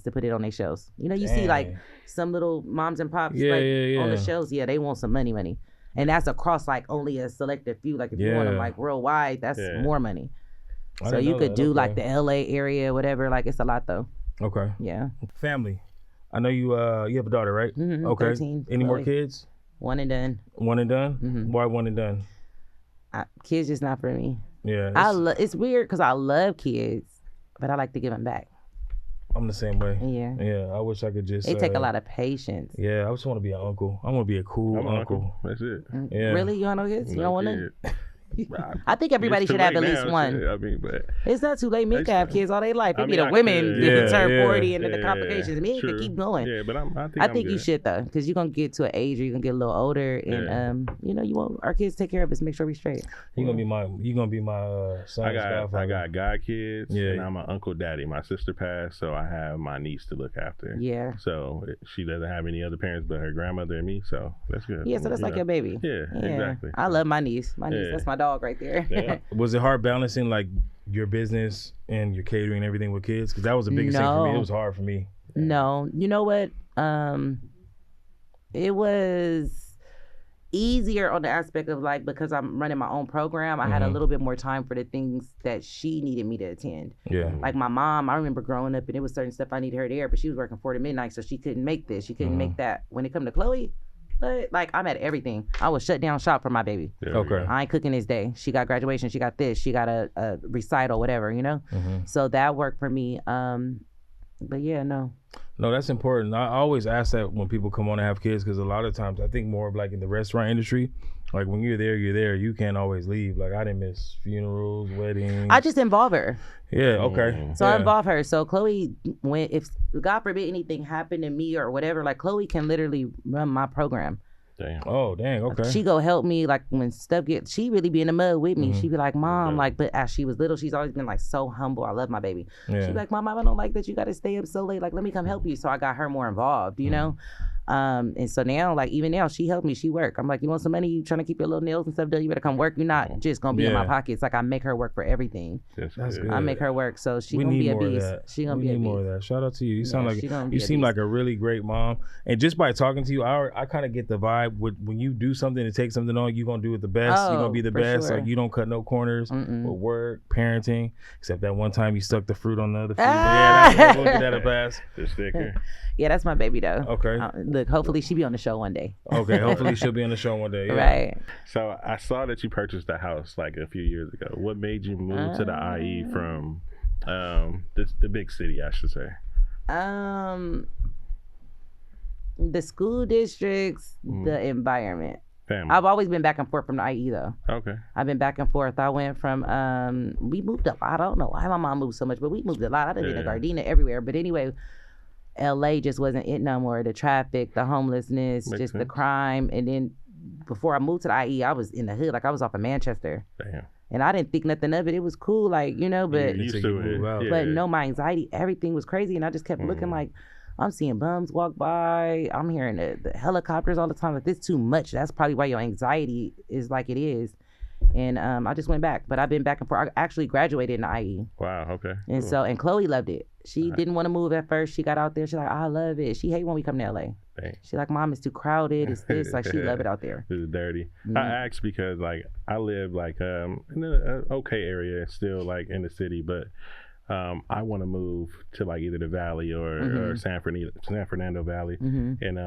to put it on their shelves. You know, you see like some little moms and pops on the shelves. Yeah, they want some money, and that's across like only a selected few. Like if you want them like worldwide, that's more money. So you could do like the LA area, whatever. Like it's a lot though. Okay. Yeah. Family. I know you have a daughter, right? Mm-hmm, okay. 13, Any more kids? One and done. One and done? Mm-hmm. Why one and done? Kids just not for me. Yeah. It's weird because I love kids, but I like to give them back. I'm the same way. Yeah. Yeah. I wish I could just. They take a lot of patience. Yeah. I just want to be an uncle. I want to be a cool uncle. That's it. Yeah. Really? You don't know kids? You don't want to? Kid. I think everybody should have at least one. Shit. I mean, but it's not too late. Men can have kids all their life. It be the women that turn 40 and then the complications. Men can keep going. Yeah, but I think you should though, because you're gonna get to an age where you're gonna get a little older, and you know, you want our kids to take care of us, make sure we straight. You're gonna be my son's godfather. I got god kids, and I'm an uncle daddy. My sister passed, so I have my niece to look after. Yeah. So she doesn't have any other parents but her grandmother and me, so that's good. Yeah, so that's like your baby. Yeah, exactly. I love my niece. That's my dog right there. Yeah. Was it hard balancing like your business and your catering and everything with kids? Because that was the biggest thing for me. It was hard for me. No, you know what? It was easier on the aspect of like, because I'm running my own program, I had a little bit more time for the things that she needed me to attend. Yeah. Like my mom, I remember growing up and it was certain stuff I needed her there, but she was working 4 to midnight, so she couldn't make this. She couldn't make that. When it come to Chloe, but like I'm at everything. I was shut down shop for my baby. Okay. I ain't cooking this day. She got graduation. She got this. She got a recital, whatever, you know? So that worked for me. But yeah, no. No, that's important. I always ask that when people come on and have kids, because a lot of times I think more of like in the restaurant industry, like when you're there, you can't always leave. Like I didn't miss funerals, weddings. I just involve her. Yeah, okay. So I involve her. So Chloe, if God forbid anything happened to me or whatever, like Chloe can literally run my program. Damn. Oh, dang, okay. She go help me, like when stuff she really be in the mud with me. She be like, Mom, like, but as she was little, she's always been like so humble. I love my baby. She be like, Mom, I don't like that you got to stay up so late. Like, let me come help you. So I got her more involved, you know? And so now, like, even now, she helped me. She work. I'm like, you want some money? You trying to keep your little nails and stuff done? You better come work. You're not just going to be in my pockets. Like, I make her work for everything. That's good. I make her work. So she going to be a beast. She going to be a beast. We need more of that. Shout out to you. You sound like, you seem like a really great mom. And just by talking to you, I kind of get the vibe when you do something and take something on, you're going to do it the best. You're going to be the best. Sure. Like, you don't cut no corners with work, parenting, except that one time you stuck the fruit on the other fruit. Yeah, we'll get that a pass. The sticker. Yeah, that's my baby though. Okay. Look, Look, hopefully she be on the show one day. Okay, hopefully she'll be on the show one day. Yeah. Right. So I saw that you purchased a house like a few years ago. What made you move to the IE from the big city, I should say? The school districts, the environment. Family. I've always been back and forth from the IE though. Okay. I've been back and forth. I went from we moved a lot. I don't know why my mom moved so much, but we moved a lot. I done been to Gardena everywhere. But anyway, LA just wasn't it no more. The traffic, the homelessness, Makes just sense. the crime. And then before I moved to the IE, I was in the hood. Like I was off of Manchester. Damn. And I didn't think nothing of it. It was cool, like, you know, but You used to it. but no, my anxiety, everything was crazy. And I just kept looking like, I'm seeing bums walk by. I'm hearing the helicopters all the time. Like, this too much. That's probably why your anxiety is like it is. And I just went back. But I've been back and forth. I actually graduated in the IE. Wow, okay. And so, and Chloe loved it. She didn't want to move at first. She got out there. She's like, I love it. She hate when we come to LA. Dang. She's like, Mom, it's too crowded. It's this. Like, she love it out there. It's dirty. I asked because like I live like in an okay area still like in the city, but I want to move to like either the Valley or San Fernando Valley, and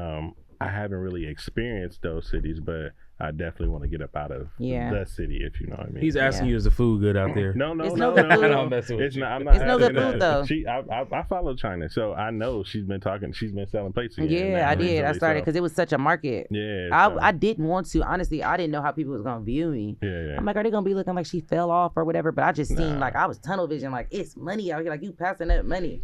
I haven't really experienced those cities, but I definitely want to get up out of the city, if you know what I mean. He's asking you, is the food good out there? No. It's no good food. I'm messing with It's you. not. I'm not. It's no good asking food, that. though. I follow Chyna, so I know she's been selling plates again. Yeah, I did. I recently, started so- because it was such a market. Yeah. I didn't want to. Honestly, I didn't know how people was going to view me. Yeah. I'm like, are they going to be looking like she fell off or whatever? But I just seen like I was tunnel vision, like it's money out here. Like you passing up money.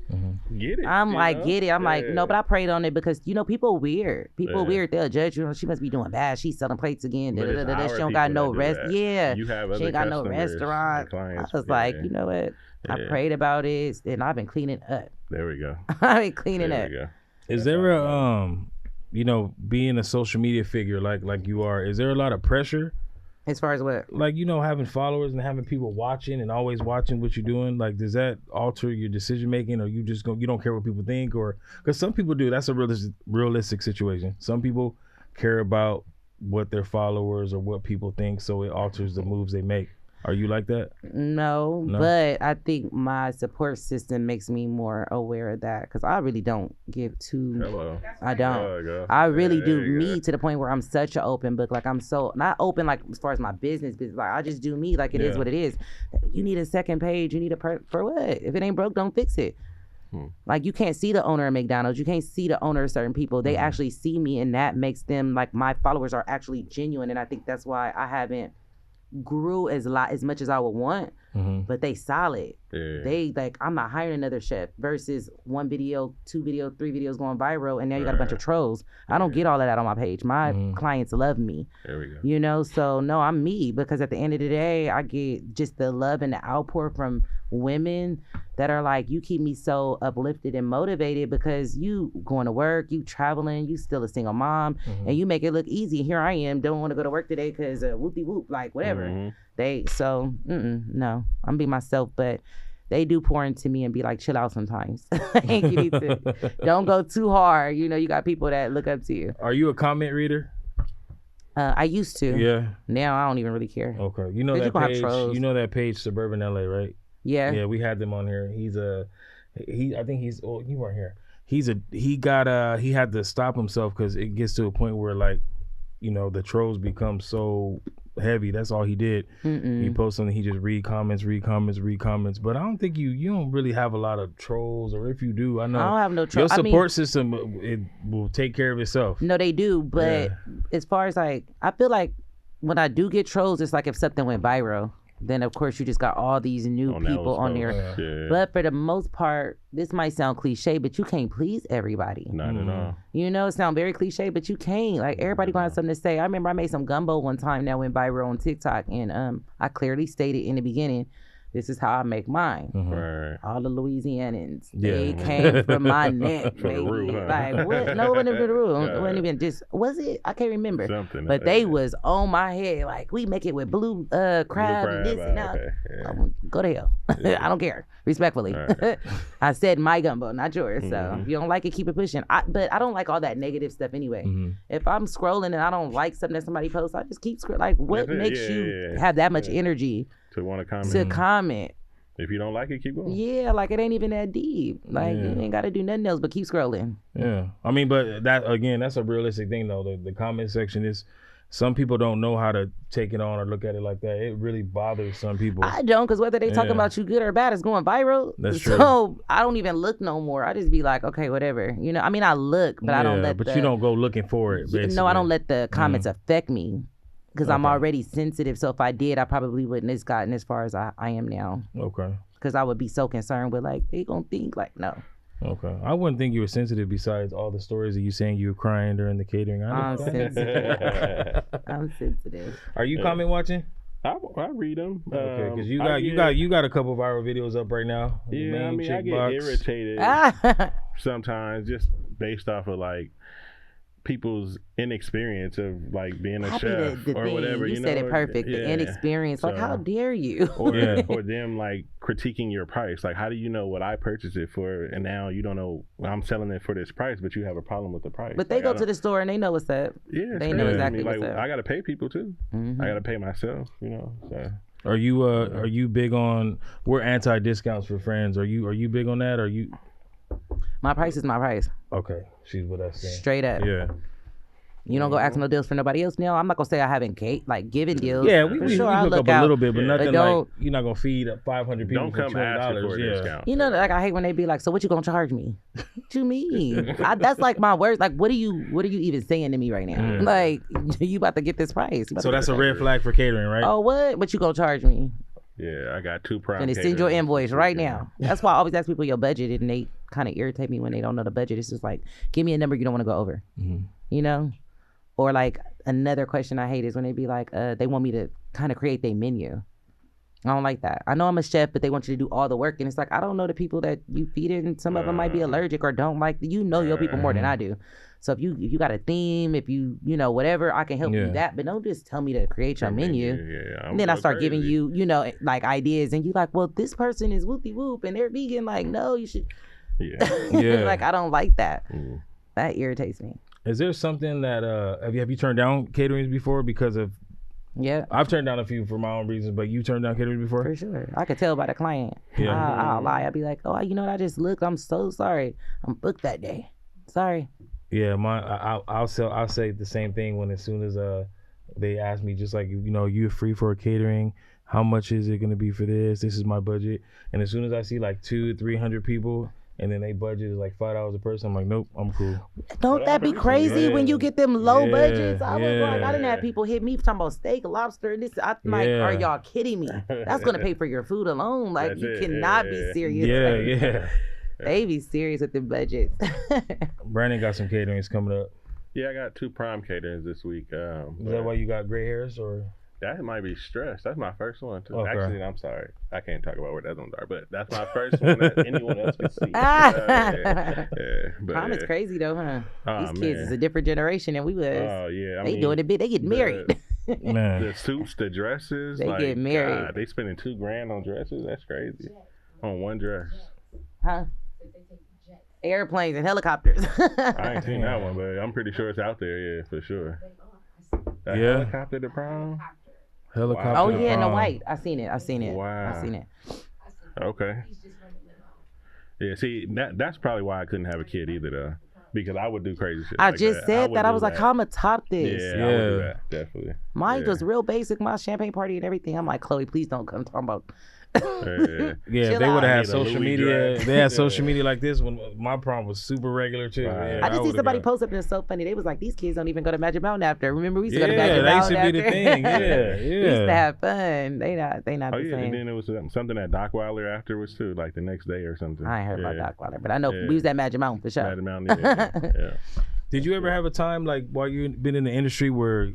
Get it. I'm like, know? get it. I'm like, Yeah. no, but I prayed on it because, you know, people weird. People Yeah. weird. They'll judge you. She must be doing bad. She's selling plates again. But it's our She don't got people no that do rest. that. Yeah. You have She other ain't got no customers, restaurant. I clients, was like, yeah. you know what? I Yeah. prayed about it and I've been cleaning up. There we go. I've been cleaning There up. we go. Is there a you know, being a social media figure like you are, is there a lot of pressure? As far as what? Like, you know, having followers and having people watching and always watching what you're doing, like, does that alter your decision making, or you just you don't care what people think? Or because some people do. That's a realistic situation. Some people care about what their followers or what people think, so it alters the moves they make. Are you like that? No, but I think my support system makes me more aware of that because I really don't give two. Hello. I don't. There you go. I really There do you go. me to the point where I'm such an open book. Like I'm so not open like as far as my business. Like I just do me. Like it is what it is. You need a second page. You need for what? If it ain't broke, don't fix it. Like you can't see the owner of McDonald's. You can't see the owner of certain people. They actually see me, and that makes them like my followers are actually genuine. And I think that's why I haven't grew as much as I would want, but they solid. Yeah. They like I'm not hiring another chef versus one video, 2 videos, 3 videos going viral, and now you got a bunch of trolls. I don't get all of that on my page. My clients love me. There we go. You know, so no, I'm me because at the end of the day, I get just the love and the outpour from women that are like, you keep me so uplifted and motivated because you going to work, you traveling, you still a single mom, and you make it look easy. Here I am, don't want to go to work today because whoopty whoop, like whatever. No, I'm be myself, but they do pour into me and be like, chill out sometimes. You need to, don't go too hard. You know, you got people that look up to you. Are you a comment reader? I used to. Yeah. Now I don't even really care. Okay. You know 'Cause that you gonna have page. trolls. You know that page, Suburban LA, right? Yeah. Yeah, we had them on here. I think he's. Oh, you weren't here. He had to stop himself because it gets to a point where like, you know, the trolls become so heavy. That's all he did. He posts something, he just read comments. But I don't think you don't really have a lot of trolls, or if you do, I know I don't have no trolls. your support system, it will take care of itself. No, they do. But as far as like, I feel like when I do get trolls, it's like if something went viral, then of course you just got all these new people on there. Yeah. But for the most part, this might sound cliche, but you can't please everybody. Not at all. You know, it sounds very cliche, but you can't. Like everybody gonna have something to say. I remember I made some gumbo one time that went viral on TikTok, and I clearly stated in the beginning, this is how I make mine. Right. All the Louisianans, they came from my neck, From the baby. root, huh? Like what? No, it wasn't even the root. It wasn't even just. Was it? I can't remember. Something. But they was on my head. Like we make it with blue crab and this and that. Okay. Yeah. Go to hell. I don't care. Respectfully. Right. I said my gumbo, not yours. So if you don't like it, keep it pushing. But I don't like all that negative stuff anyway. If I'm scrolling and I don't like something that somebody posts, I just keep scrolling. Like what makes you have that much energy To want to comment. to comment? If you don't like it, keep going. Yeah, like it ain't even that deep. Like you ain't got to do nothing else but keep scrolling. Yeah, I mean, but that again, that's a realistic thing though. The comment section is, some people don't know how to take it on or look at it like that. It really bothers some people. I don't, because whether they talking about you good or bad, it's going viral. That's true. So I don't even look no more. I just be like, okay, whatever. You know, I mean, I look, but I don't let. But you don't go looking for it. Basically. No, I don't let the comments affect me. Because I'm already sensitive. So if I did, I probably wouldn't have gotten as far as I am now. Okay. Because I would be so concerned with like, they gonna think like, no. Okay. I wouldn't think you were sensitive besides all the stories of you saying you were crying during the catering. I'm sensitive. I'm sensitive. Are you comment watching? I read them. Okay, because you got a couple viral videos up right now. Yeah, I mean, I get irritated sometimes just based off of like people's inexperience of like being a chef or whatever. You said it perfect. The inexperience. Like, how dare you? Or them like critiquing your price. Like, how do you know what I purchased it for, and now you don't know I'm selling it for this price, but you have a problem with the price. But they go to the store and they know what's up. Yeah, they know exactly what's up. I gotta pay people too. I gotta pay myself. You know. So. Are you big on? We're anti discounts for friends. Are you big on that? Are you? My price is my price. Okay, she's with us. Then. Straight up. Yeah. You don't go ask no deals for nobody else. No, I'm not gonna say I haven't given deals. Yeah, we sure, hook up a little bit, but nothing like you're not gonna feed 500 people don't for come asking for a discount. You know, like I hate when they be like, "So what you gonna charge me?" What you mean? That's like my words. Like, what are you even saying to me right now? Like, you about to get this price? So that's a red flag for catering, right? Oh, what? What you gonna charge me? Yeah, I got 2 prime. And they send your invoice right now. That's why I always ask people your budget, and they kind of irritate me when they don't know the budget. It's just like, give me a number you don't want to go over. You know. Or like another question I hate is when they be like, they want me to kind of create their menu. I don't like that. I know I'm a chef, but they want you to do all the work. And it's like, I don't know the people that you feed it, and some of them might be allergic or don't like, you know your people more than I do. So if you got a theme, if you know, whatever, I can help you that. But don't just tell me to create your menu. And then I start giving you, you know, like ideas. And you like, well, this person is whoopty whoop and they're vegan. Like, no, you should. Like, I don't like that. That irritates me. Is there something that have you turned down caterings before because of? Yeah, I've turned down a few for my own reasons, but you turned down caterings before? For sure, I could tell by the client. Yeah, I'll lie. I'll be like, oh, you know what? I just looked. I'm so sorry. I'm booked that day. Sorry. Yeah, I'll say the same thing when as soon as they ask me, just like, you know, you're free for a catering. How much is it gonna be for this? This is my budget. And as soon as I see like 200-300 people. And then they budget is like $5 a person. I'm like, nope, I'm cool. Don't that be crazy when you get them low budgets? I was like, I didn't have people hit me talking about steak, lobster, and this. I'm like, are y'all kidding me? That's gonna pay for your food alone. Like, you cannot be serious. Yeah. They be serious with the budgets. Brandon got some caterings coming up. Yeah, I got 2 prime caterings this week. Is that why you got gray hairs or? That might be stress. That's my first one too. Okay. Actually, I'm sorry. I can't talk about where that ones are, but that's my first one that anyone else can see. Prom is crazy though, huh? These kids is a different generation than we was. Oh yeah, they doing it big. They get married. The suits, the dresses. They get married. God, they spending $2,000 on dresses. That's crazy. On one dress. Huh? Airplanes and helicopters. I ain't seen that one, but I'm pretty sure it's out there. Yeah, for sure. That helicopter to prom. Helicopter. Oh yeah, in the white. I seen it. Wow. I seen it. Okay. Yeah, see, that's probably why I couldn't have a kid either, though, because I would do crazy shit. I just said that. I was like, how I'm gonna top this? Yeah, I would do that, definitely. Mine was real basic. My champagne party and everything. I'm like, Chloe, please don't come talking about. Yeah, they would have had social media. They had social media like this when my prom was super regular too. Wow. Yeah, I just see somebody post up and it's so funny. They was like, these kids don't even go to Magic Mountain after. Remember, we used to go to Magic Mountain after. Yeah, that used to be the thing. Yeah. We used to have fun. They not Oh the yeah, same. and then it was something at Dockweiler afterwards too, like the next day or something. I ain't heard about Dockweiler, but I know we was at Magic Mountain for sure. Magic Mountain, yeah. Did you ever have a time like while you've been in the industry where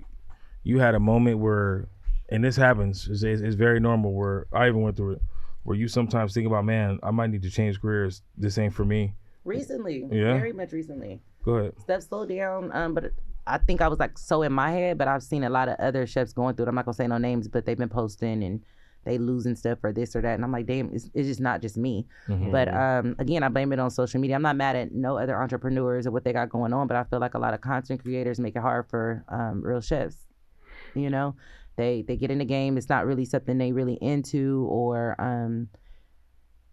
you had a moment where, and this happens, it's very normal, where I even went through it, where you sometimes think about, man, I might need to change careers. This ain't for me. Recently, Yeah? very much recently. Go ahead. Stuff slowed down, but I think I was like so in my head, but I've seen a lot of other chefs going through it. I'm not gonna say no names, but they've been posting and they losing stuff or this or that. And I'm like, damn, it's just not just me. Mm-hmm. But again, I blame it on social media. I'm not mad at no other entrepreneurs or what they got going on, but I feel like a lot of content creators make it hard for real chefs. You know, they get in the game. It's not really something they really into, or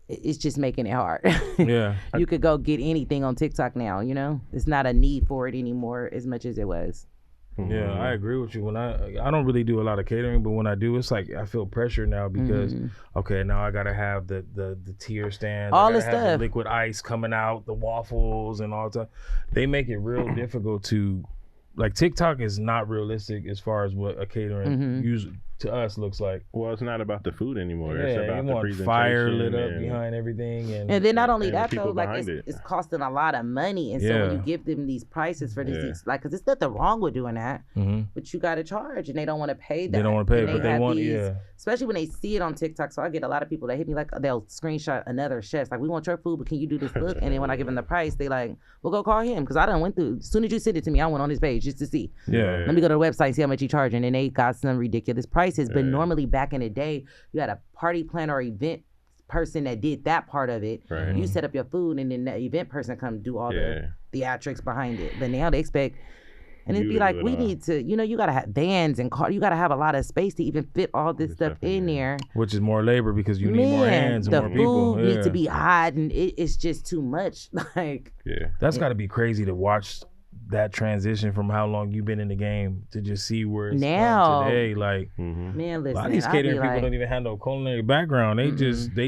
it's just making it hard. Yeah. You could go get anything on TikTok now, you know? It's not a need for it anymore as much as it was. Yeah, I agree with you. When I don't really do a lot of catering, but when I do, it's like I feel pressure now because okay, now I gotta have the tier stand, all I the gotta have stuff, the liquid ice coming out, the waffles and all that. They make it real difficult to, like, TikTok is not realistic as far as what a catering usually to us looks like. Well, it's not about the food anymore. Yeah, It's about you the want presentation. fire lit up behind everything, and then not only and that the though, people like behind it's costing a lot of money, and so when you give them these prices for these, like, because there's nothing wrong with doing that, but you got to charge, and they don't want to pay that. They don't want to pay, and but they want especially when they see it on TikTok. So I get a lot of people that hit me like they'll screenshot another chef's like, we want your food, but can you do this look? And then when I give them the price, they like, well, go call him because I done went through. As soon as you sent it to me, I went on his page just to see. Yeah. Let me go to the website, see how much you charging, and they got some ridiculous prices. But normally back in the day, you had a party planner or event person that did that part of it. Right. You set up your food, and then the event person come do all the theatrics behind it. But now they expect, and it'd be like, we need to, you know, you gotta have vans and car. You gotta have a lot of space to even fit all this stuff in there. Which is more labor because you need more hands and more people. The food needs to be hot, and it's just too much. Like, that's got to be crazy to watch that transition from how long you've been in the game to just see where it's now today. Like, man, listen, a lot of these catering people don't even have no culinary background. They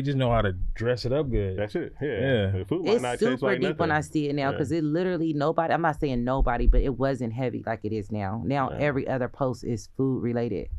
just know how to dress it up good. That's it. Yeah. The food might not super taste like deep nothing. when I see it now because it literally nobody. I'm not saying nobody, but it wasn't heavy like it is now. Now every other post is food related.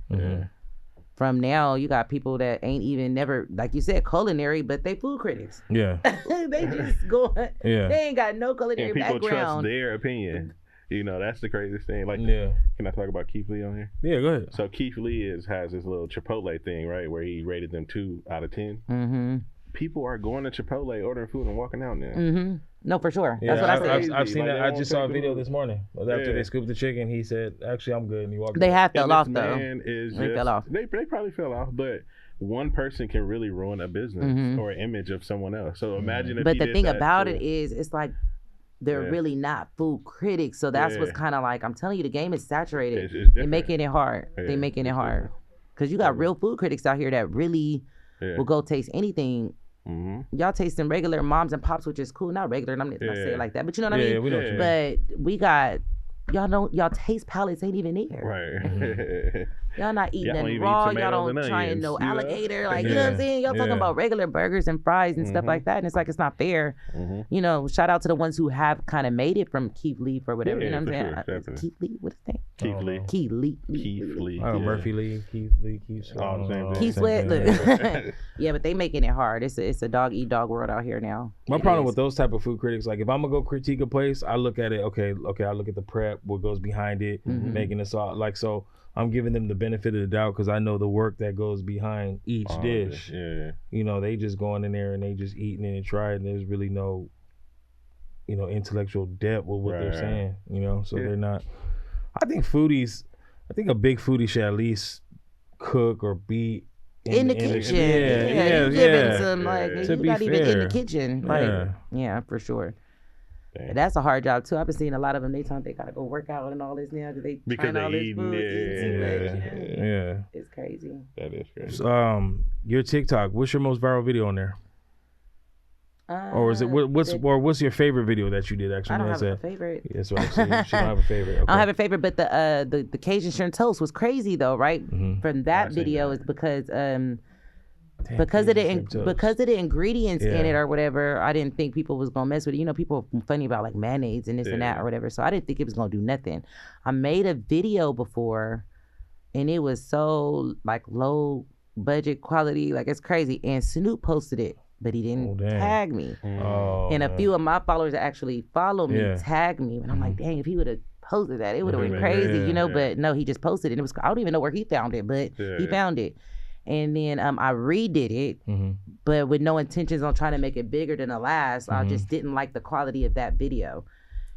From now, you got people that ain't even never, like you said, culinary, but they food critics. Yeah. They just go. They ain't got no culinary and people background. Trust their opinion. You know, that's the craziest thing. Like, can I talk about Keith Lee on here? Yeah, go ahead. So Keith Lee has this little Chipotle thing, right, where he rated them 2 out of 10. People are going to Chipotle, ordering food, and walking out now. No, for sure. That's what I said. I've seen that. I just saw a video this morning. After they scooped the chicken, he said, "Actually, I'm good." And he walked. They have fell off though. They fell off. They probably fell off, but one person can really ruin a business or an image of someone else. So imagine if. But the thing about it is, it's like they're really not food critics. So that's what's kind of like, I'm telling you, the game is saturated. They're making it hard. They're making it hard because you got real food critics out here that really will go taste anything. Y'all tasting regular moms and pops, which is cool. Not regular, I'm not saying it like that, but you know what I mean? We know but we got, y'all taste palates ain't even there. Right. Y'all not eating nothing raw. Y'all don't try no alligator. Like, you know what I'm saying? Y'all talking about regular burgers and fries and stuff like that. And it's like, it's not fair. You know, shout out to the ones who have kind of made it from Keith Lee or whatever. You know what I'm saying? Sure, Keith Lee? What is his name? Keith Lee. Keith Lee. Keith Lee. Oh, Murphy Lee. Keith Lee. Keith Sweat. Look. Yeah, but they making it hard. It's a dog eat dog world out here now. My problem with those type of food critics, like if I'm gonna go critique a place, I look at it. Okay. I look at the prep, what goes behind it, making it so like so. I'm giving them the benefit of the doubt because I know the work that goes behind each dish. Yeah. You know, they just going in there and they just eating it and trying. And there's really no, you know, intellectual depth with what they're saying. You know, so they're not. I think a big foodie should at least cook or be in the kitchen. Some, like, you're not even in the kitchen. Like, yeah, for sure. That's a hard job too. I've been seeing a lot of them. They gotta go work out and all this now because they all this food. It's crazy. That is crazy. So, your TikTok. What's your most viral video on there? Or is it what's your favorite video that you did actually? I don't have a favorite. That's what I'm saying. You don't have a favorite. Okay. I don't have a favorite, but the Cajun shrimp toast was crazy though, right? From that video is because because of the ingredients in it or whatever, I didn't think people was gonna mess with it. You know, people are funny about like mayonnaise and this and that or whatever. So I didn't think it was gonna do nothing. I made a video before, and it was so like low budget quality, like it's crazy. And Snoop posted it, but he didn't tag me. And a few of my followers that actually follow me tagged me, and I'm like, dang, if he would have posted that, it would have been crazy, you know. But no, he just posted it. And it was, I don't even know where he found it, but he found it. And then I redid it, but with no intentions on trying to make it bigger than the last. I just didn't like the quality of that video.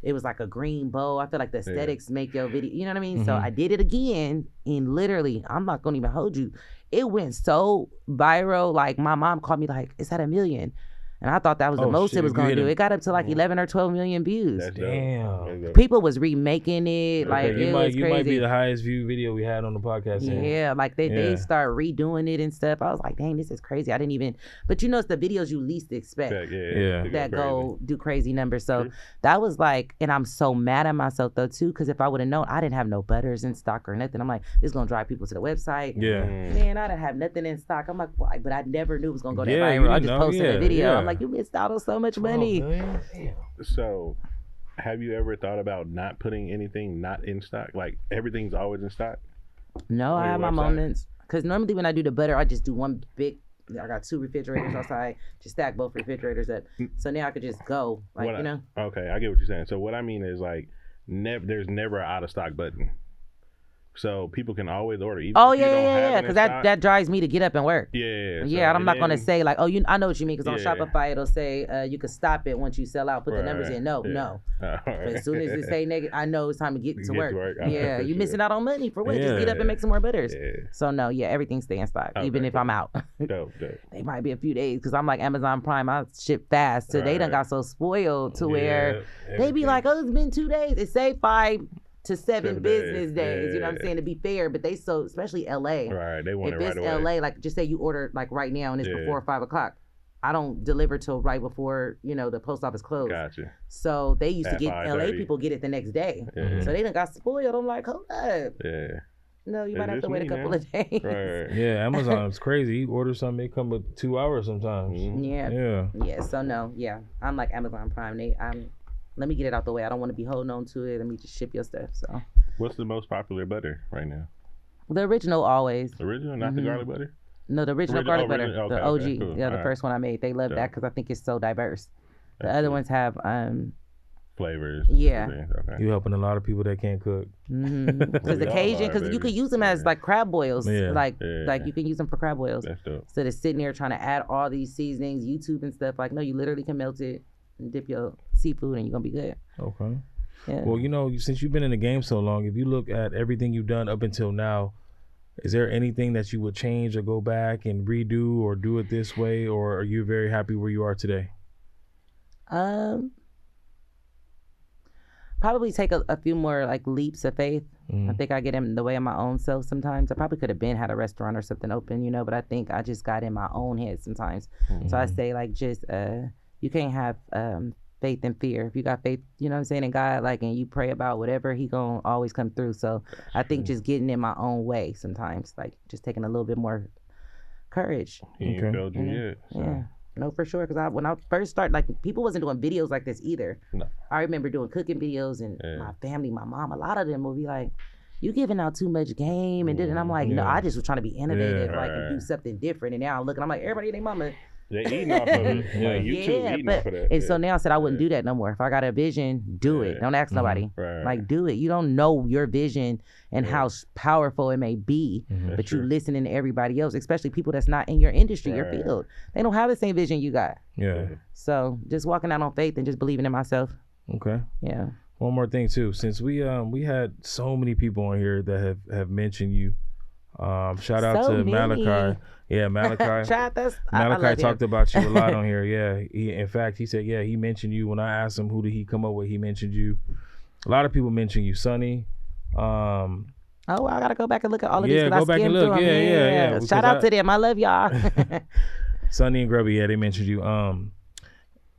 It was like a green bow. I feel like the aesthetics make your video, you know what I mean? So I did it again, and literally, I'm not gonna even hold you. It went so viral. Like my mom called me like, "Is that 1 million?" And I thought that was the most it was going to do. It got up to like 11 or 12 million views. Damn. People was remaking it. Like, it was crazy. You might be the highest viewed video we had on the podcast. Yeah, like they start redoing it and stuff. I was like, dang, this is crazy. I didn't even, but it's the videos you least expect that go do crazy numbers. So that was like, and I'm so mad at myself though too, because if I would have known, I didn't have no butters in stock or nothing. I'm like, this is going to drive people to the website. Yeah. Man, I didn't have nothing in stock. I'm like, why? But I never knew it was going to go that viral. I just posted a video. I'm like, you missed out on so much money. So, have you ever thought about not putting anything not in stock? Like everything's always in stock? No, I have my moments. Because normally when I do the butter, I just do one big. I got 2 refrigerators outside. Just stack both refrigerators up. So now I could just go, like, Okay, I get what you're saying. So what I mean is like, there's never an out of stock button. So people can always order. Even if you don't have it because that drives me to get up and work. Yeah. Yeah, I'm not going to say like, I know what you mean, because on Shopify it'll say you can stop it once you sell out. Put the numbers in. No. But as soon as it say negative, I know it's time to get to work. Yeah, you missing out on money for what? Just get up and make some more butters. Yeah. So no, everything stay in stock, even if I'm out. Dope. They might be a few days because I'm like Amazon Prime. I ship fast, so they done got so spoiled to where they be like, it's been 2 days. It say 5 to 7 business days, you know what I'm saying, to be fair, but they especially LA. Right, they want it right away. If it's LA, like just say you order like right now and it's before 5 o'clock, I don't deliver till right before, the post office closed. Gotcha. So they used to get, LA people get it the next day. Yeah. So they done got spoiled. I'm like, hold up. Yeah. No, you might have to wait a couple of days. Right. Yeah, Amazon's crazy. You order something, it come with 2 hours sometimes. Mm-hmm. Yeah, so no, I'm like Amazon Prime. Let me get it out the way. I don't want to be holding on to it. Let me just ship your stuff. So, what's the most popular butter right now? The original always. The original, not the garlic butter? No, the original garlic butter. Okay, the OG. Okay, cool. Yeah, the first one I made. They love that because I think it's so diverse. The other ones have flavors. Yeah. Okay. You helping a lot of people that can't cook. Because the Cajun, because you could use them as like crab boils. Yeah. Like you can use them for crab boils. That's dope. Instead of sitting there trying to add all these seasonings, YouTube and stuff. Like, no, you literally can melt it and dip your seafood and you're going to be good. Okay. Yeah. Well, since you've been in the game so long, if you look at everything you've done up until now, is there anything that you would change or go back and redo or do it this way, or are you very happy where you are today? Probably take a few more like leaps of faith. I think I get in the way of my own self sometimes. I probably could have had a restaurant or something open, but I think I just got in my own head sometimes. So I say like just you can't have faith and fear. If you got faith, in God, like, and you pray about whatever, he gonna always come through. So I think just getting in my own way sometimes, like just taking a little bit more courage. Yeah. No, for sure. Because when I first started, like, people wasn't doing videos like this either. No. I remember doing cooking videos, and my family, my mom, a lot of them would be like, you giving out too much game, and I'm like, no, I just was trying to be innovative, and do something different. And now I'm looking, I'm like, everybody and their mama. They're eating off of it. Like, YouTube eating off of that. And so now I said I wouldn't do that no more. If I got a vision, do it. Don't ask nobody. Right. Like, do it. You don't know your vision and how powerful it may be, but you listening to everybody else, especially people that's not in your industry, your field. They don't have the same vision you got. Yeah. So just walking out on faith and just believing in myself. Okay. Yeah. One more thing too, since we had so many people on here that have mentioned you. Shout out to Malachi. Yeah, Malachi. Malachi talked about you a lot on here. Yeah, in fact, he said, he mentioned you. When I asked him who did he come up with, he mentioned you. A lot of people mention you, Sonny. I gotta go back and look at all of these. Go back and look. Yeah. Shout out to them. I love y'all. Sonny and Grubby, they mentioned you.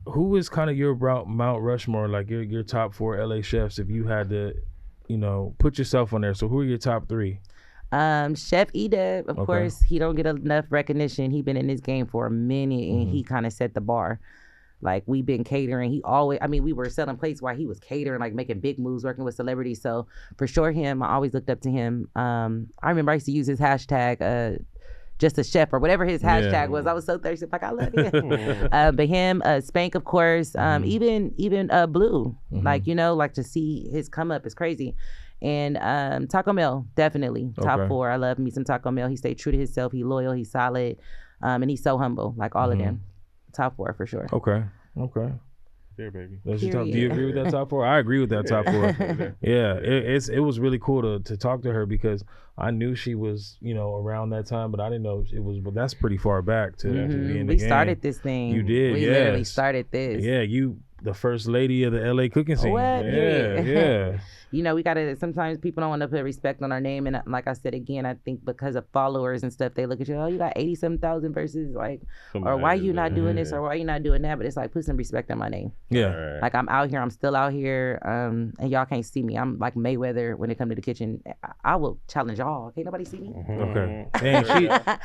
Who is kind of your Mount Rushmore, like your top 4 LA chefs, if you had to, put yourself on there? So who are your top 3? Chef E-Dub, of course, he don't get enough recognition. He been in this game for a minute, and he kind of set the bar. Like, we've been catering. We were selling plates while he was catering, like making big moves, working with celebrities. So for sure, I always looked up to him. I remember I used to use his hashtag, just a chef, or whatever his hashtag was. I was so thirsty, like, I love him. But him, Spank, of course, even Blue, like, like to see his come up is crazy. And Taco Mel, definitely top 4. I love me some Taco Mel. He stayed true to himself. He loyal. He's solid, and he's so humble. Like all of them, top 4 for sure. Okay. There, baby. Do you agree with that top 4? I agree with that top 4. Yeah, it was really cool to talk to her because I knew she was, you know, around that time, but I didn't know it was. But that's pretty far back to be in the game. We started this thing. You did. We literally started this. Yeah, you the first lady of the LA cooking scene. What? Yeah. You know, we gotta. Sometimes people don't want to put respect on our name, and like I said again, I think because of followers and stuff, they look at you. Oh, you got 87,000 versus like, or why you not doing this, or why you not doing that? But it's like put some respect on my name. Yeah. Like I'm out here, I'm still out here, and y'all can't see me. I'm like Mayweather when it comes to the kitchen. I will challenge y'all. Can't nobody see me. Okay. And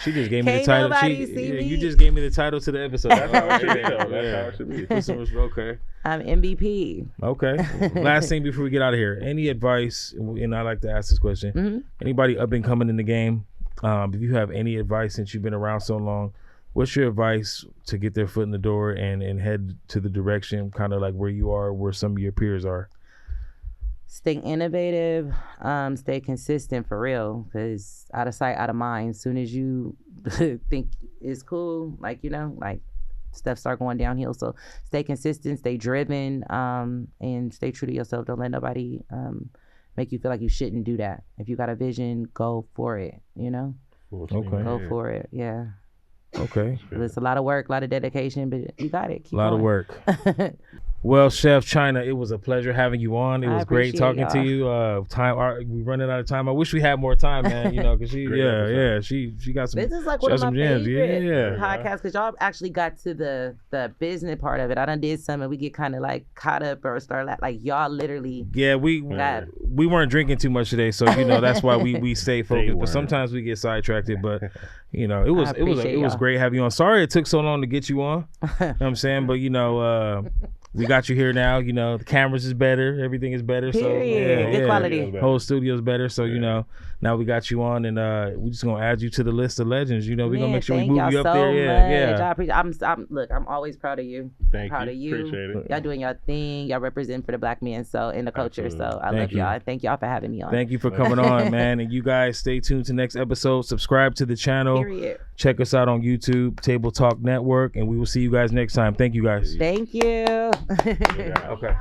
she just gave me the title. You just gave me the title to the episode. That's how it should be. That's how it should be. Okay. I'm MVP. Okay. Last thing before we get out of here. Any advice, and I like to ask this question, anybody up and coming in the game, if you have any advice since you've been around so long, what's your advice to get their foot in the door and head to the direction kind of like where you are, where some of your peers are? Stay innovative, stay consistent for real, because out of sight, out of mind. As soon as you think it's cool, like, you know, like stuff start going downhill. So stay consistent, stay driven, and stay true to yourself. Don't let nobody make you feel like you shouldn't do that. If you got a vision, go for it, you know? Okay. Go for it, yeah. Okay. It's a lot of work, a lot of dedication, but you got it. Keep a lot going. of work. Well, Chef Chyna, it was a pleasure having you on. It was great talking to you. We running out of time. I wish we had more time, man. You know, because she got some. This is like one of my gems. favorite podcasts because y'all actually got to the business part of it. I done did some and we get kind of like caught up or start like y'all literally. Yeah, we weren't drinking too much today, so you know that's why we stay focused. But sometimes we get sidetracked. But you know, it was great having you on. Sorry it took so long to get you on. You know what I'm saying, but you know. We got you here now. You know, the cameras is better. Everything is better. Period. So Good quality. Whole studio's better. So, you know, now we got you on and we're just going to add you to the list of legends. You know, we're going to make sure we move you up there. Yeah. I appreciate I'm always proud of you. Proud of you. Appreciate it. Y'all doing your thing. Y'all represent for the black man in the culture. Absolutely. So I love y'all. Thank y'all for having me on. Thank you for coming on, man. And you guys stay tuned to next episode. Subscribe to the channel. Period. Check us out on YouTube, Table Talk Network, and we will see you guys next time. Thank you guys. Thank you. Okay.